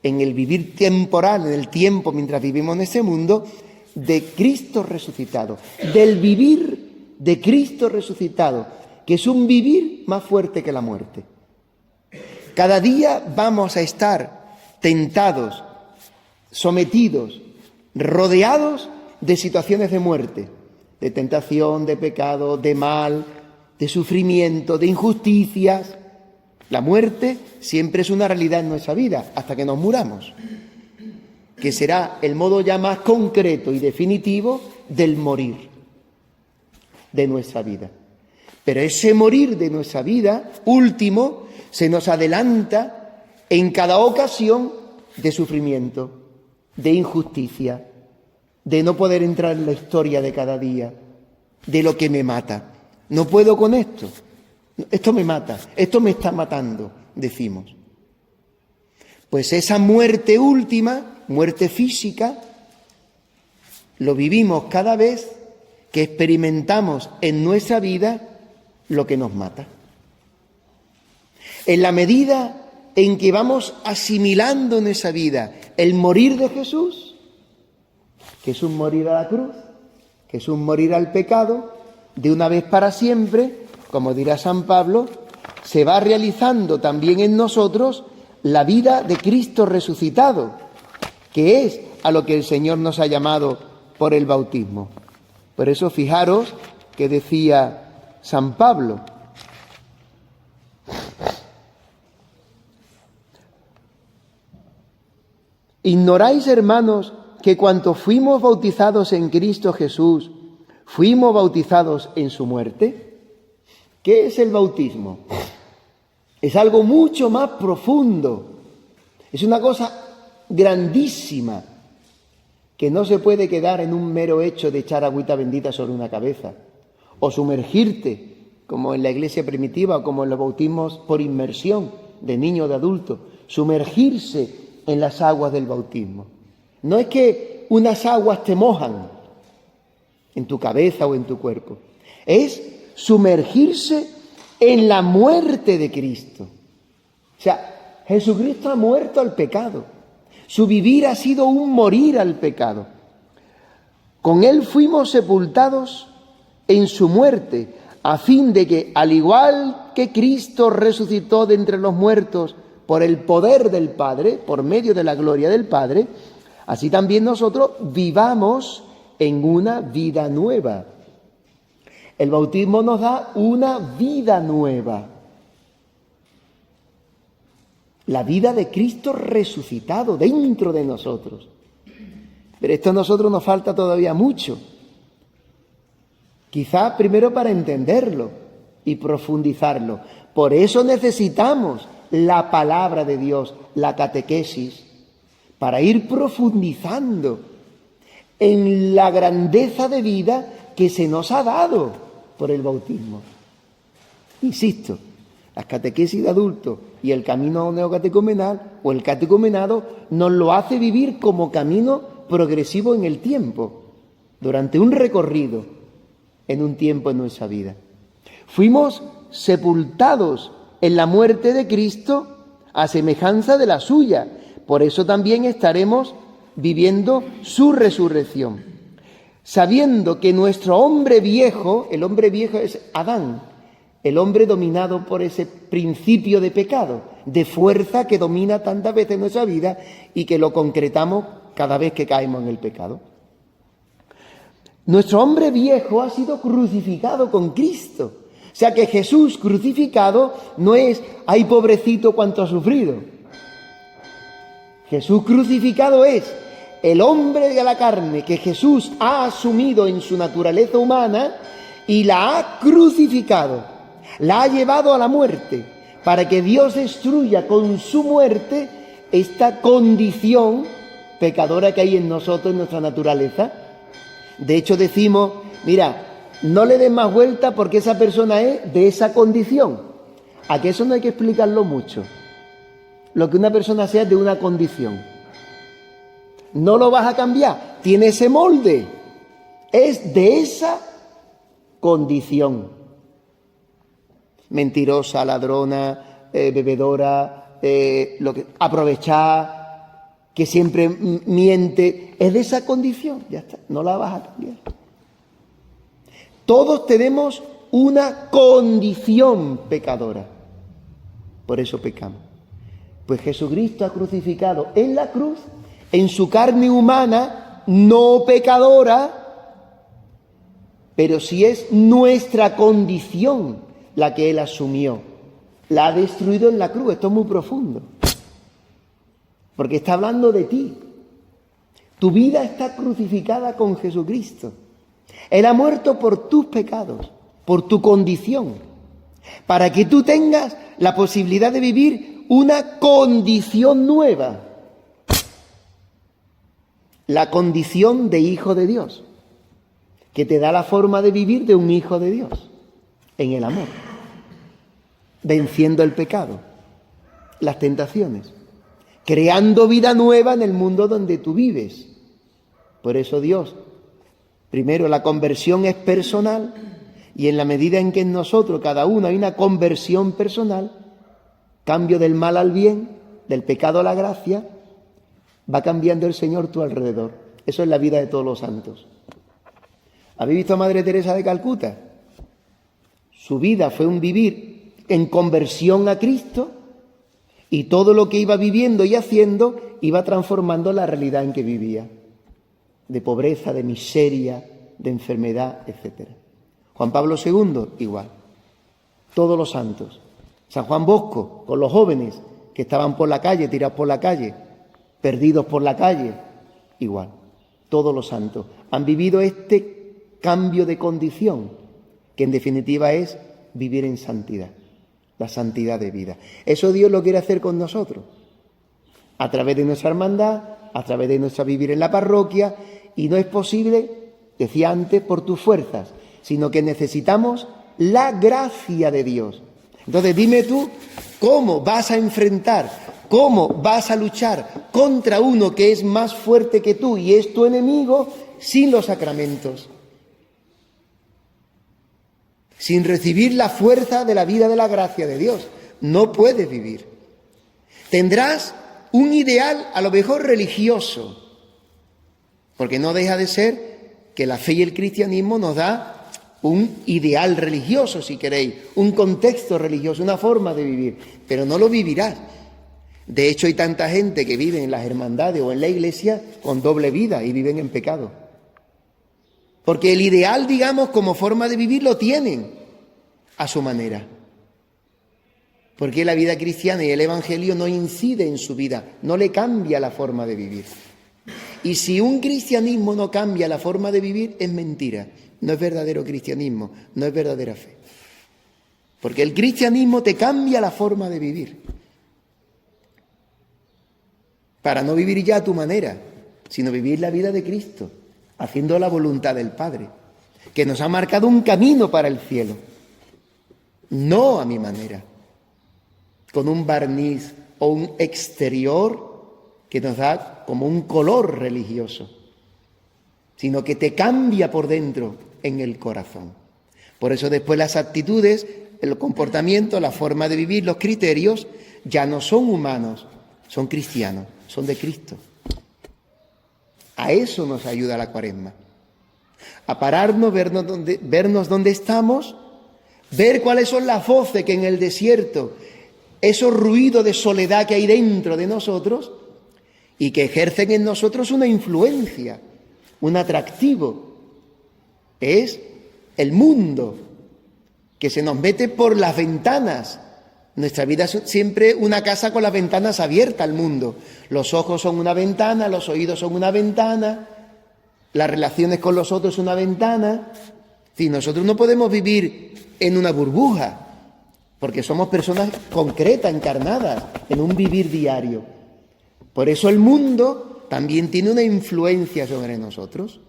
en el vivir temporal, en el tiempo mientras vivimos en este mundo, de Cristo resucitado, del vivir de Cristo resucitado, que es un vivir más fuerte que la muerte. Cada día vamos a estar tentados, sometidos, rodeados de situaciones de muerte, de tentación, de pecado, de mal, de sufrimiento, de injusticias. La muerte siempre es una realidad en nuestra vida, hasta que nos muramos, que será el modo ya más concreto y definitivo del morir de nuestra vida. Pero ese morir de nuestra vida último se nos adelanta en cada ocasión de sufrimiento, de injusticia, de no poder entrar en la historia de cada día, de lo que me mata. No puedo con esto. Esto me mata, esto me está matando, decimos. Pues esa muerte última, muerte física, lo vivimos cada vez que experimentamos en nuestra vida lo que nos mata. En la medida en que vamos asimilando en esa vida el morir de Jesús, que es un morir a la cruz, que es un morir al pecado, de una vez para siempre, como dirá San Pablo, se va realizando también en nosotros la vida de Cristo resucitado, que es a lo que el Señor nos ha llamado por el bautismo. Por eso fijaros que decía San Pablo: ¿ignoráis, hermanos, que cuantos fuimos bautizados en Cristo Jesús, fuimos bautizados en su muerte? ¿Qué es el bautismo? Es algo mucho más profundo. Es una cosa grandísima que no se puede quedar en un mero hecho de echar agüita bendita sobre una cabeza o sumergirte, como en la iglesia primitiva o como en los bautismos por inmersión de niño o de adulto, sumergirse en las aguas del bautismo. No es que unas aguas te mojan en tu cabeza o en tu cuerpo, es sumergirse en la muerte de Cristo. O sea, Jesucristo ha muerto al pecado. Su vivir ha sido un morir al pecado. Con Él fuimos sepultados en su muerte, a fin de que, al igual que Cristo resucitó de entre los muertos por el poder del Padre, por medio de la gloria del Padre, así también nosotros vivamos en una vida nueva. El bautismo nos da una vida nueva. La vida de Cristo resucitado dentro de nosotros. Pero esto a nosotros nos falta todavía mucho. Quizás primero para entenderlo y profundizarlo. Por eso necesitamos la palabra de Dios, la catequesis, para ir profundizando en la grandeza de vida que se nos ha dado por el bautismo. Insisto, las catequesis de adultos y el camino neocatecumenal o el catecumenado nos lo hace vivir como camino progresivo en el tiempo, durante un recorrido en un tiempo en nuestra vida. Fuimos sepultados en la muerte de Cristo a semejanza de la suya. Por eso también estaremos viviendo su resurrección. Sabiendo que nuestro hombre viejo, el hombre viejo es Adán, el hombre dominado por ese principio de pecado, de fuerza que domina tantas veces nuestra vida y que lo concretamos cada vez que caemos en el pecado. Nuestro hombre viejo ha sido crucificado con Cristo. O sea que Jesús crucificado no es, ¡ay, pobrecito, cuánto ha sufrido! Jesús crucificado es el hombre de la carne que Jesús ha asumido en su naturaleza humana y la ha crucificado, la ha llevado a la muerte, para que Dios destruya con su muerte esta condición pecadora que hay en nosotros, en nuestra naturaleza. De hecho decimos, mira, no le des más vuelta porque esa persona es de esa condición. A que eso no hay que explicarlo mucho. Lo que una persona sea de una condición. No lo vas a cambiar, tiene ese molde, es de esa condición. Mentirosa, ladrona, bebedora, aprovechada, que siempre miente, es de esa condición, ya está, no la vas a cambiar. Todos tenemos una condición pecadora, por eso pecamos. Pues Jesucristo ha crucificado en la cruz, en su carne humana, no pecadora, pero sí es nuestra condición la que Él asumió La ha destruido en la cruz. Esto es muy profundo. Porque está hablando de ti. Tu vida está crucificada con Jesucristo. Él ha muerto por tus pecados, por tu condición, para que tú tengas la posibilidad de vivir una condición nueva. La condición de hijo de Dios, que te da la forma de vivir de un hijo de Dios, en el amor, venciendo el pecado, las tentaciones, creando vida nueva en el mundo donde tú vives. Por eso Dios, primero la conversión es personal, y en la medida en que en nosotros, cada uno, hay una conversión personal, cambio del mal al bien, del pecado a la gracia, va cambiando el Señor tu alrededor. Eso es la vida de todos los santos. ¿Habéis visto a Madre Teresa de Calcuta? Su vida fue un vivir en conversión a Cristo, y todo lo que iba viviendo y haciendo iba transformando la realidad en que vivía, de pobreza, de miseria, de enfermedad, etc. Juan Pablo II, igual. Todos los santos. San Juan Bosco, con los jóvenes que estaban por la calle, tirados por la calle, perdidos por la calle, igual. Todos los santos han vivido este cambio de condición, que en definitiva es vivir en santidad, la santidad de vida. Eso Dios lo quiere hacer con nosotros, a través de nuestra hermandad, a través de nuestra vivir en la parroquia, y no es posible, decía antes, por tus fuerzas, sino que necesitamos la gracia de Dios. Entonces dime tú, ¿cómo vas a enfrentar, cómo vas a luchar contra uno que es más fuerte que tú y es tu enemigo sin los sacramentos? Sin recibir la fuerza de la vida de la gracia de Dios. No puedes vivir. Tendrás un ideal a lo mejor religioso, porque no deja de ser que la fe y el cristianismo nos da un ideal religioso, si queréis, un contexto religioso, una forma de vivir, pero no lo vivirás. De hecho, hay tanta gente que vive en las hermandades o en la iglesia con doble vida y viven en pecado. Porque el ideal, digamos, como forma de vivir lo tienen a su manera. Porque la vida cristiana y el evangelio no incide en su vida, no le cambia la forma de vivir. Y si un cristianismo no cambia la forma de vivir, es mentira. No es verdadero cristianismo, no es verdadera fe. Porque el cristianismo te cambia la forma de vivir. Para no vivir ya a tu manera, sino vivir la vida de Cristo, haciendo la voluntad del Padre, que nos ha marcado un camino para el cielo. No a mi manera, con un barniz o un exterior que nos da como un color religioso, sino que te cambia por dentro en el corazón. Por eso después las actitudes, el comportamiento, la forma de vivir, los criterios, ya no son humanos, son cristianos, son de Cristo. A eso nos ayuda la Cuaresma. A pararnos, vernos dónde estamos, ver cuáles son las voces que en el desierto, esos ruidos de soledad que hay dentro de nosotros y que ejercen en nosotros una influencia, un atractivo. Es el mundo que se nos mete por las ventanas. Nuestra vida es siempre una casa con las ventanas abiertas al mundo. Los ojos son una ventana, los oídos son una ventana, las relaciones con los otros son una ventana. Si nosotros no podemos vivir en una burbuja, porque somos personas concretas, encarnadas, en un vivir diario. Por eso el mundo también tiene una influencia sobre nosotros.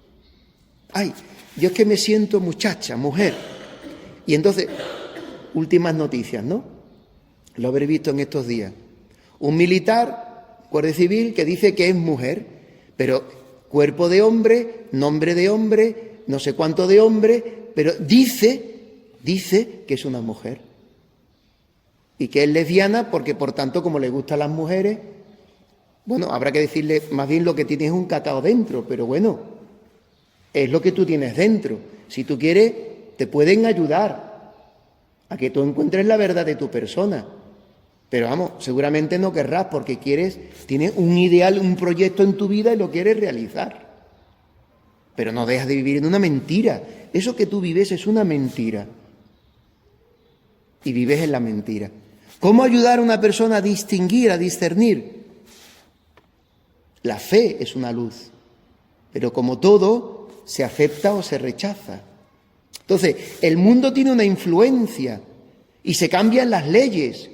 Ay, yo es que me siento muchacha, mujer. Y entonces, últimas noticias, ¿no? Lo habré visto en estos días. Un militar, guardia civil, que dice que es mujer, pero cuerpo de hombre, nombre de hombre, no sé cuánto de hombre, pero dice que es una mujer. Y que es lesbiana porque, por tanto, como le gustan las mujeres, bueno, habrá que decirle más bien lo que tienes es un cacao dentro, pero bueno, es lo que tú tienes dentro. Si tú quieres, te pueden ayudar a que tú encuentres la verdad de tu persona. Pero vamos, seguramente no querrás porque tienes un ideal, un proyecto en tu vida y lo quieres realizar. Pero no dejas de vivir en una mentira. Eso que tú vives es una mentira. Y vives en la mentira. ¿Cómo ayudar a una persona a distinguir, a discernir? La fe es una luz, pero como todo, se acepta o se rechaza. Entonces, el mundo tiene una influencia y se cambian las leyes.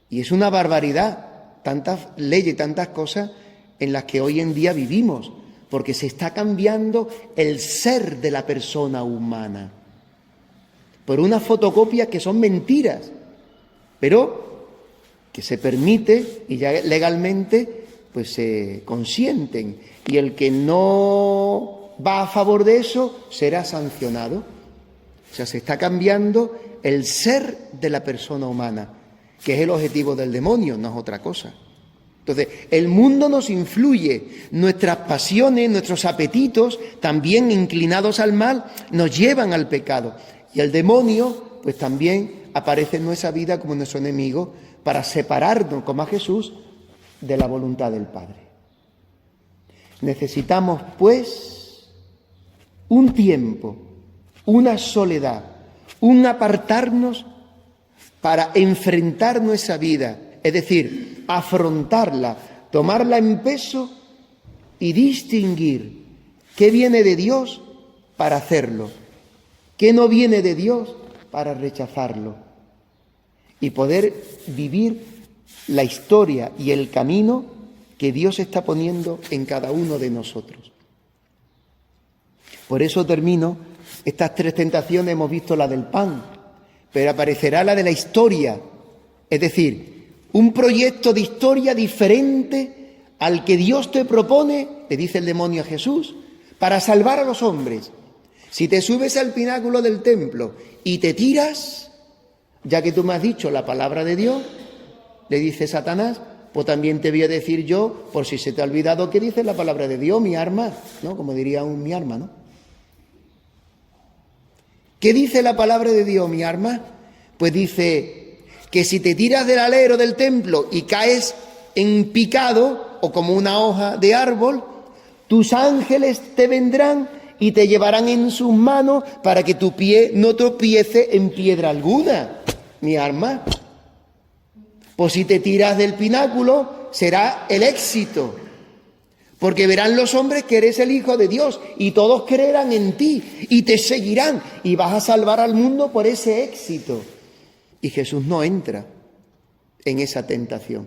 Y es una barbaridad, tantas leyes, tantas cosas en las que hoy en día vivimos, porque se está cambiando el ser de la persona humana por unas fotocopias que son mentiras, pero que se permite y ya legalmente pues se consienten, y el que no va a favor de eso será sancionado. O sea, se está cambiando el ser de la persona humana, que es el objetivo del demonio, no es otra cosa. Entonces, el mundo nos influye, nuestras pasiones, nuestros apetitos, también inclinados al mal, nos llevan al pecado. Y el demonio, pues también aparece en nuestra vida como nuestro enemigo para separarnos, como a Jesús, de la voluntad del Padre. Necesitamos, pues, un tiempo, una soledad, un apartarnos para enfrentar nuestra vida, es decir, afrontarla, tomarla en peso y distinguir qué viene de Dios para hacerlo, qué no viene de Dios para rechazarlo, y poder vivir la historia y el camino que Dios está poniendo en cada uno de nosotros. Por eso termino, estas tres tentaciones hemos visto la del pan, pero aparecerá la de la historia, es decir, un proyecto de historia diferente al que Dios te propone, le dice el demonio a Jesús, para salvar a los hombres. Si te subes al pináculo del templo y te tiras, ya que tú me has dicho la palabra de Dios, le dice Satanás, pues también te voy a decir yo, por si se te ha olvidado que dice la palabra de Dios, mi arma, ¿no? Como diría mi arma, ¿no? ¿Qué dice la palabra de Dios, mi arma? Pues dice que si te tiras del alero del templo y caes en picado o como una hoja de árbol, tus ángeles te vendrán y te llevarán en sus manos para que tu pie no tropiece en piedra alguna, mi arma. Pues si te tiras del pináculo, será el éxito, porque verán los hombres que eres el Hijo de Dios y todos creerán en ti y te seguirán y vas a salvar al mundo por ese éxito. Y Jesús no entra en esa tentación.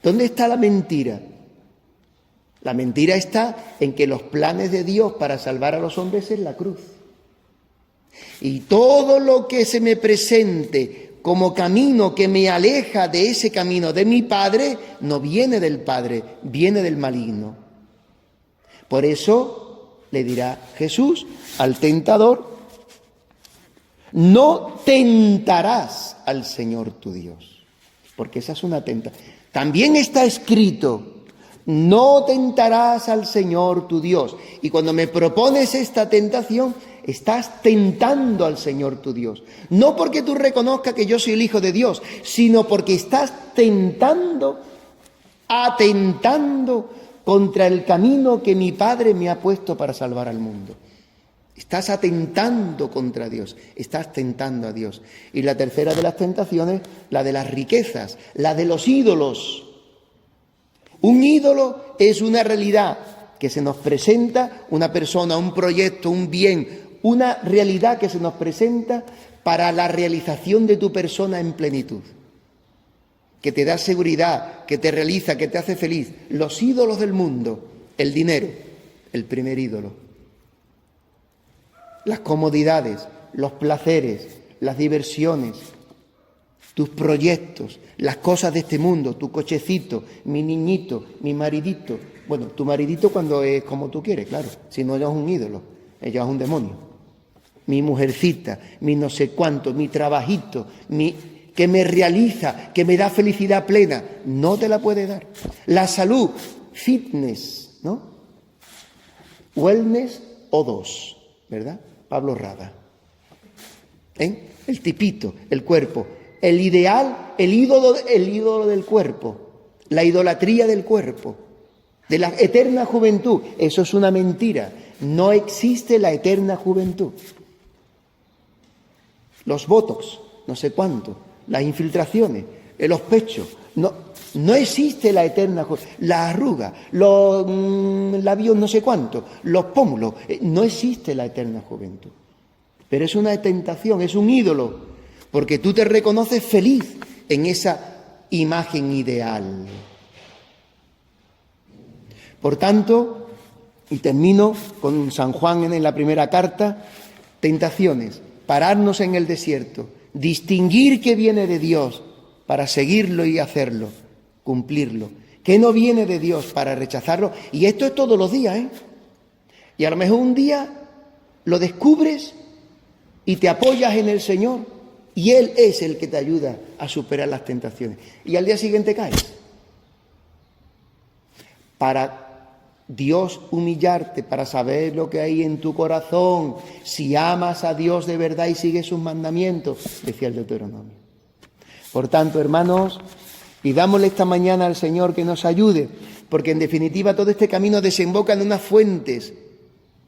¿Dónde está la mentira? La mentira está en que los planes de Dios para salvar a los hombres es la cruz. Y todo lo que se me presente como camino que me aleja de ese camino de mi Padre, no viene del Padre, viene del maligno. Por eso le dirá Jesús al tentador: no tentarás al Señor tu Dios, porque esa es una tentación. También está escrito: no tentarás al Señor tu Dios. Y cuando me propones esta tentación, estás tentando al Señor tu Dios. No porque tú reconozcas que yo soy el Hijo de Dios, sino porque estás atentando contra el camino que mi Padre me ha puesto para salvar al mundo. Estás atentando contra Dios, estás tentando a Dios. Y la tercera de las tentaciones, la de las riquezas, la de los ídolos. Un ídolo es una realidad que se nos presenta, una persona, un proyecto, un bien, una realidad que se nos presenta para la realización de tu persona en plenitud, que te da seguridad, que te realiza, que te hace feliz. Los ídolos del mundo, el dinero, el primer ídolo. Las comodidades, los placeres, las diversiones, tus proyectos, las cosas de este mundo, tu cochecito, mi niñito, mi maridito. Bueno, tu maridito cuando es como tú quieres, claro, si no, ella es un ídolo, ella es un demonio. Mi mujercita, mi no sé cuánto, mi trabajito, que me realiza, que me da felicidad plena, no te la puede dar. La salud, fitness, ¿no? Wellness O2, ¿verdad? Pablo Rada. El tipito, el cuerpo, el ideal, el ídolo del cuerpo, la idolatría del cuerpo, de la eterna juventud. Eso es una mentira. No existe la eterna juventud. Los botox, no sé cuánto, las infiltraciones, los pechos. No existe la eterna juventud. Las arrugas, los labios no sé cuántos, los pómulos. No existe la eterna juventud. Pero es una tentación, es un ídolo, porque tú te reconoces feliz en esa imagen ideal. Por tanto, y termino con San Juan en la primera carta, tentaciones, pararnos en el desierto, distinguir qué viene de Dios para seguirlo y hacerlo, cumplirlo, qué no viene de Dios para rechazarlo, y esto es todos los días, ¿eh? Y a lo mejor un día lo descubres y te apoyas en el Señor, y Él es el que te ayuda a superar las tentaciones, y al día siguiente caes. Para Dios humillarte, para saber lo que hay en tu corazón, si amas a Dios de verdad y sigues sus mandamientos, decía el Deuteronomio. Por tanto, hermanos, pidámosle esta mañana al Señor que nos ayude, porque en definitiva todo este camino desemboca en unas fuentes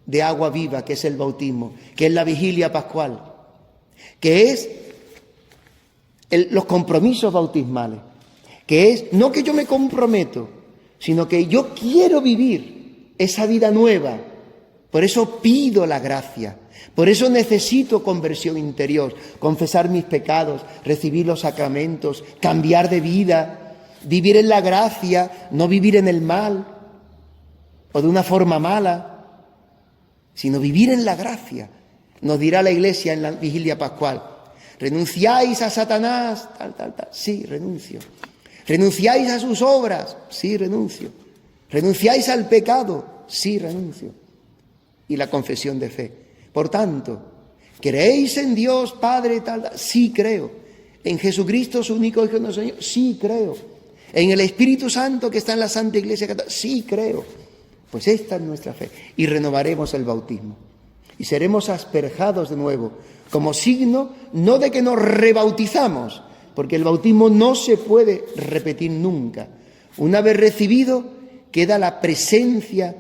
de agua viva, que es el bautismo, que es la vigilia pascual, que es los compromisos bautismales, que es no que yo me comprometo, sino que yo quiero vivir esa vida nueva. Por eso pido la gracia, por eso necesito conversión interior, confesar mis pecados, recibir los sacramentos, cambiar de vida, vivir en la gracia, no vivir en el mal o de una forma mala, sino vivir en la gracia. Nos dirá la Iglesia en la vigilia pascual: ¿renunciáis a Satanás? Tal. Sí, renuncio. ¿Renunciáis a sus obras? Sí, renuncio. ¿Renunciáis al pecado? Sí, renuncio. Y la confesión de fe. Por tanto, ¿creéis en Dios Padre? Tal? Sí, creo. ¿En Jesucristo, su único Hijo nuestro Señor? Sí, creo. ¿En el Espíritu Santo que está en la Santa Iglesia Católica? Sí, creo. Pues esta es nuestra fe. Y renovaremos el bautismo. Y seremos asperjados de nuevo, como signo no de que nos rebautizamos, porque el bautismo no se puede repetir nunca. Una vez recibido, queda la presencia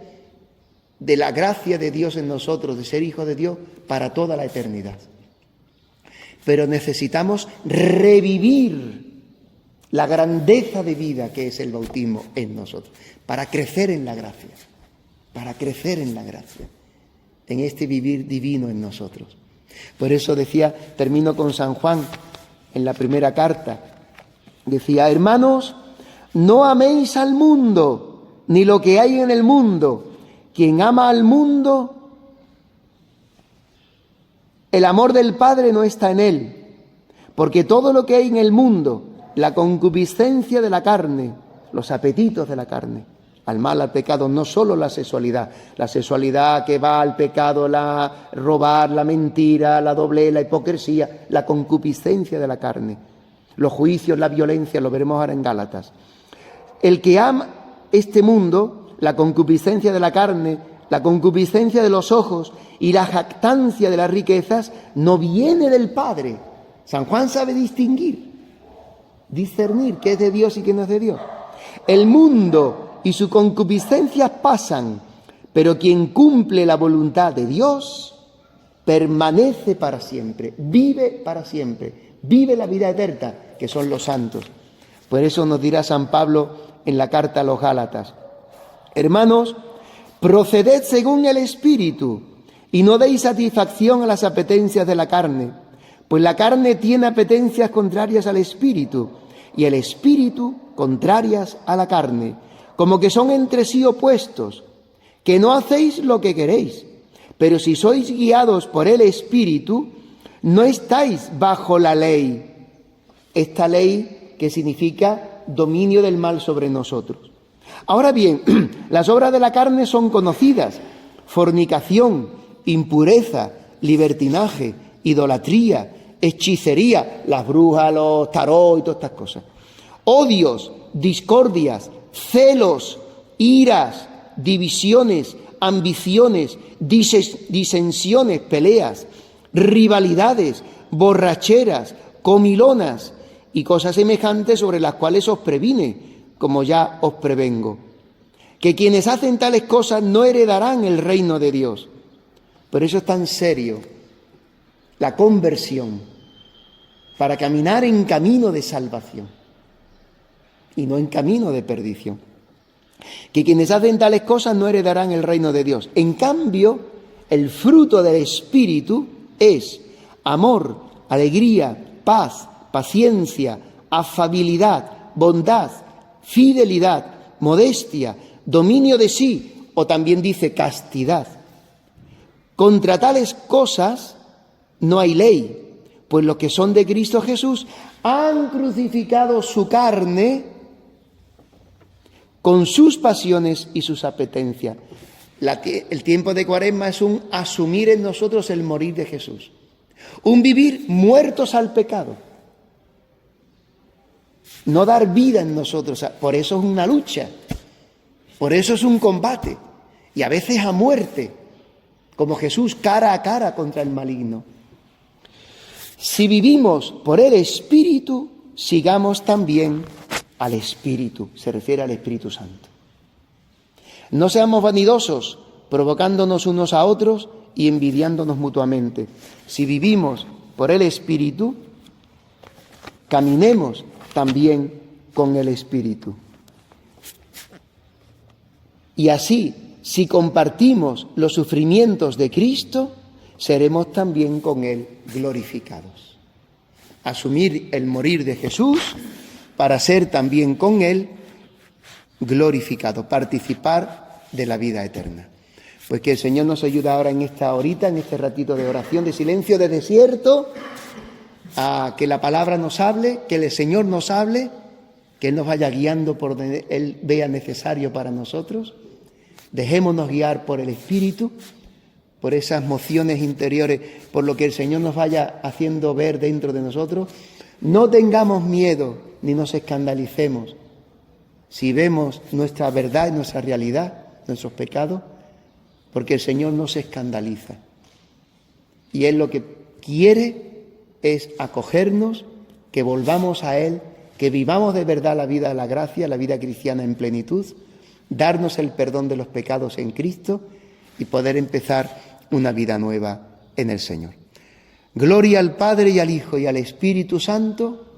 de la gracia de Dios en nosotros, de ser hijos de Dios para toda la eternidad. Pero necesitamos revivir la grandeza de vida que es el bautismo en nosotros, para crecer en la gracia, en este vivir divino en nosotros. Por eso decía, termino con San Juan, en la primera carta, decía: hermanos, no améis al mundo, ni lo que hay en el mundo. Quien ama al mundo, el amor del Padre no está en él, porque todo lo que hay en el mundo, la concupiscencia de la carne, los apetitos de la carne, al mal, al pecado, no solo la sexualidad que va al pecado, la robar, la mentira, la doblez, la hipocresía, la concupiscencia de la carne, los juicios, la violencia, lo veremos ahora en Gálatas. El que ama este mundo, la concupiscencia de la carne, la concupiscencia de los ojos y la jactancia de las riquezas, no viene del Padre. San Juan sabe distinguir, discernir qué es de Dios y qué no es de Dios. El mundo y su concupiscencia pasan, pero quien cumple la voluntad de Dios permanece para siempre, vive para siempre, vive la vida eterna, que son los santos. Por eso nos dirá San Pablo en la carta a los Gálatas: hermanos, proceded según el Espíritu y no deis satisfacción a las apetencias de la carne, pues la carne tiene apetencias contrarias al Espíritu y el Espíritu contrarias a la carne, como que son entre sí opuestos, que no hacéis lo que queréis. Pero si sois guiados por el Espíritu, no estáis bajo la ley. Esta ley que significa dominio del mal sobre nosotros. Ahora bien, las obras de la carne son conocidas: fornicación, impureza, libertinaje, idolatría, hechicería, las brujas, los tarot y todas estas cosas. Odios, discordias, celos, iras, divisiones, ambiciones, disensiones, peleas, rivalidades, borracheras, comilonas y cosas semejantes, sobre las cuales os previne, como ya os prevengo, que quienes hacen tales cosas no heredarán el reino de Dios. Por eso es tan serio la conversión, para caminar en camino de salvación y no en camino de perdición. Que quienes hacen tales cosas no heredarán el reino de Dios. En cambio, el fruto del Espíritu es amor, alegría, paz, paciencia, afabilidad, bondad, fidelidad, modestia, dominio de sí, o también dice castidad. Contra tales cosas no hay ley, pues los que son de Cristo Jesús han crucificado su carne con sus pasiones y sus apetencias. El tiempo de Cuaresma es un asumir en nosotros el morir de Jesús, un vivir muertos al pecado, no dar vida en nosotros. Por eso es una lucha, por eso es un combate, y a veces a muerte, como Jesús cara a cara contra el maligno. Si vivimos por el Espíritu, sigamos también al Espíritu, se refiere al Espíritu Santo. No seamos vanidosos, provocándonos unos a otros y envidiándonos mutuamente. Si vivimos por el Espíritu, caminemos también con el Espíritu. Y así, si compartimos los sufrimientos de Cristo, seremos también con Él glorificados. Asumir el morir de Jesús para ser también con Él glorificado, participar de la vida eterna. Pues que el Señor nos ayude ahora en esta horita, en este ratito de oración, de silencio, de desierto, a que la palabra nos hable, que el Señor nos hable, que Él nos vaya guiando por donde Él vea necesario para nosotros. Dejémonos guiar por el Espíritu, por esas mociones interiores, por lo que el Señor nos vaya haciendo ver dentro de nosotros. No tengamos miedo ni nos escandalicemos si vemos nuestra verdad y nuestra realidad, nuestros pecados, porque el Señor no se escandaliza. Y Él lo que quiere es acogernos, que volvamos a Él, que vivamos de verdad la vida de la gracia, la vida cristiana en plenitud, darnos el perdón de los pecados en Cristo y poder empezar una vida nueva en el Señor. Gloria al Padre y al Hijo y al Espíritu Santo,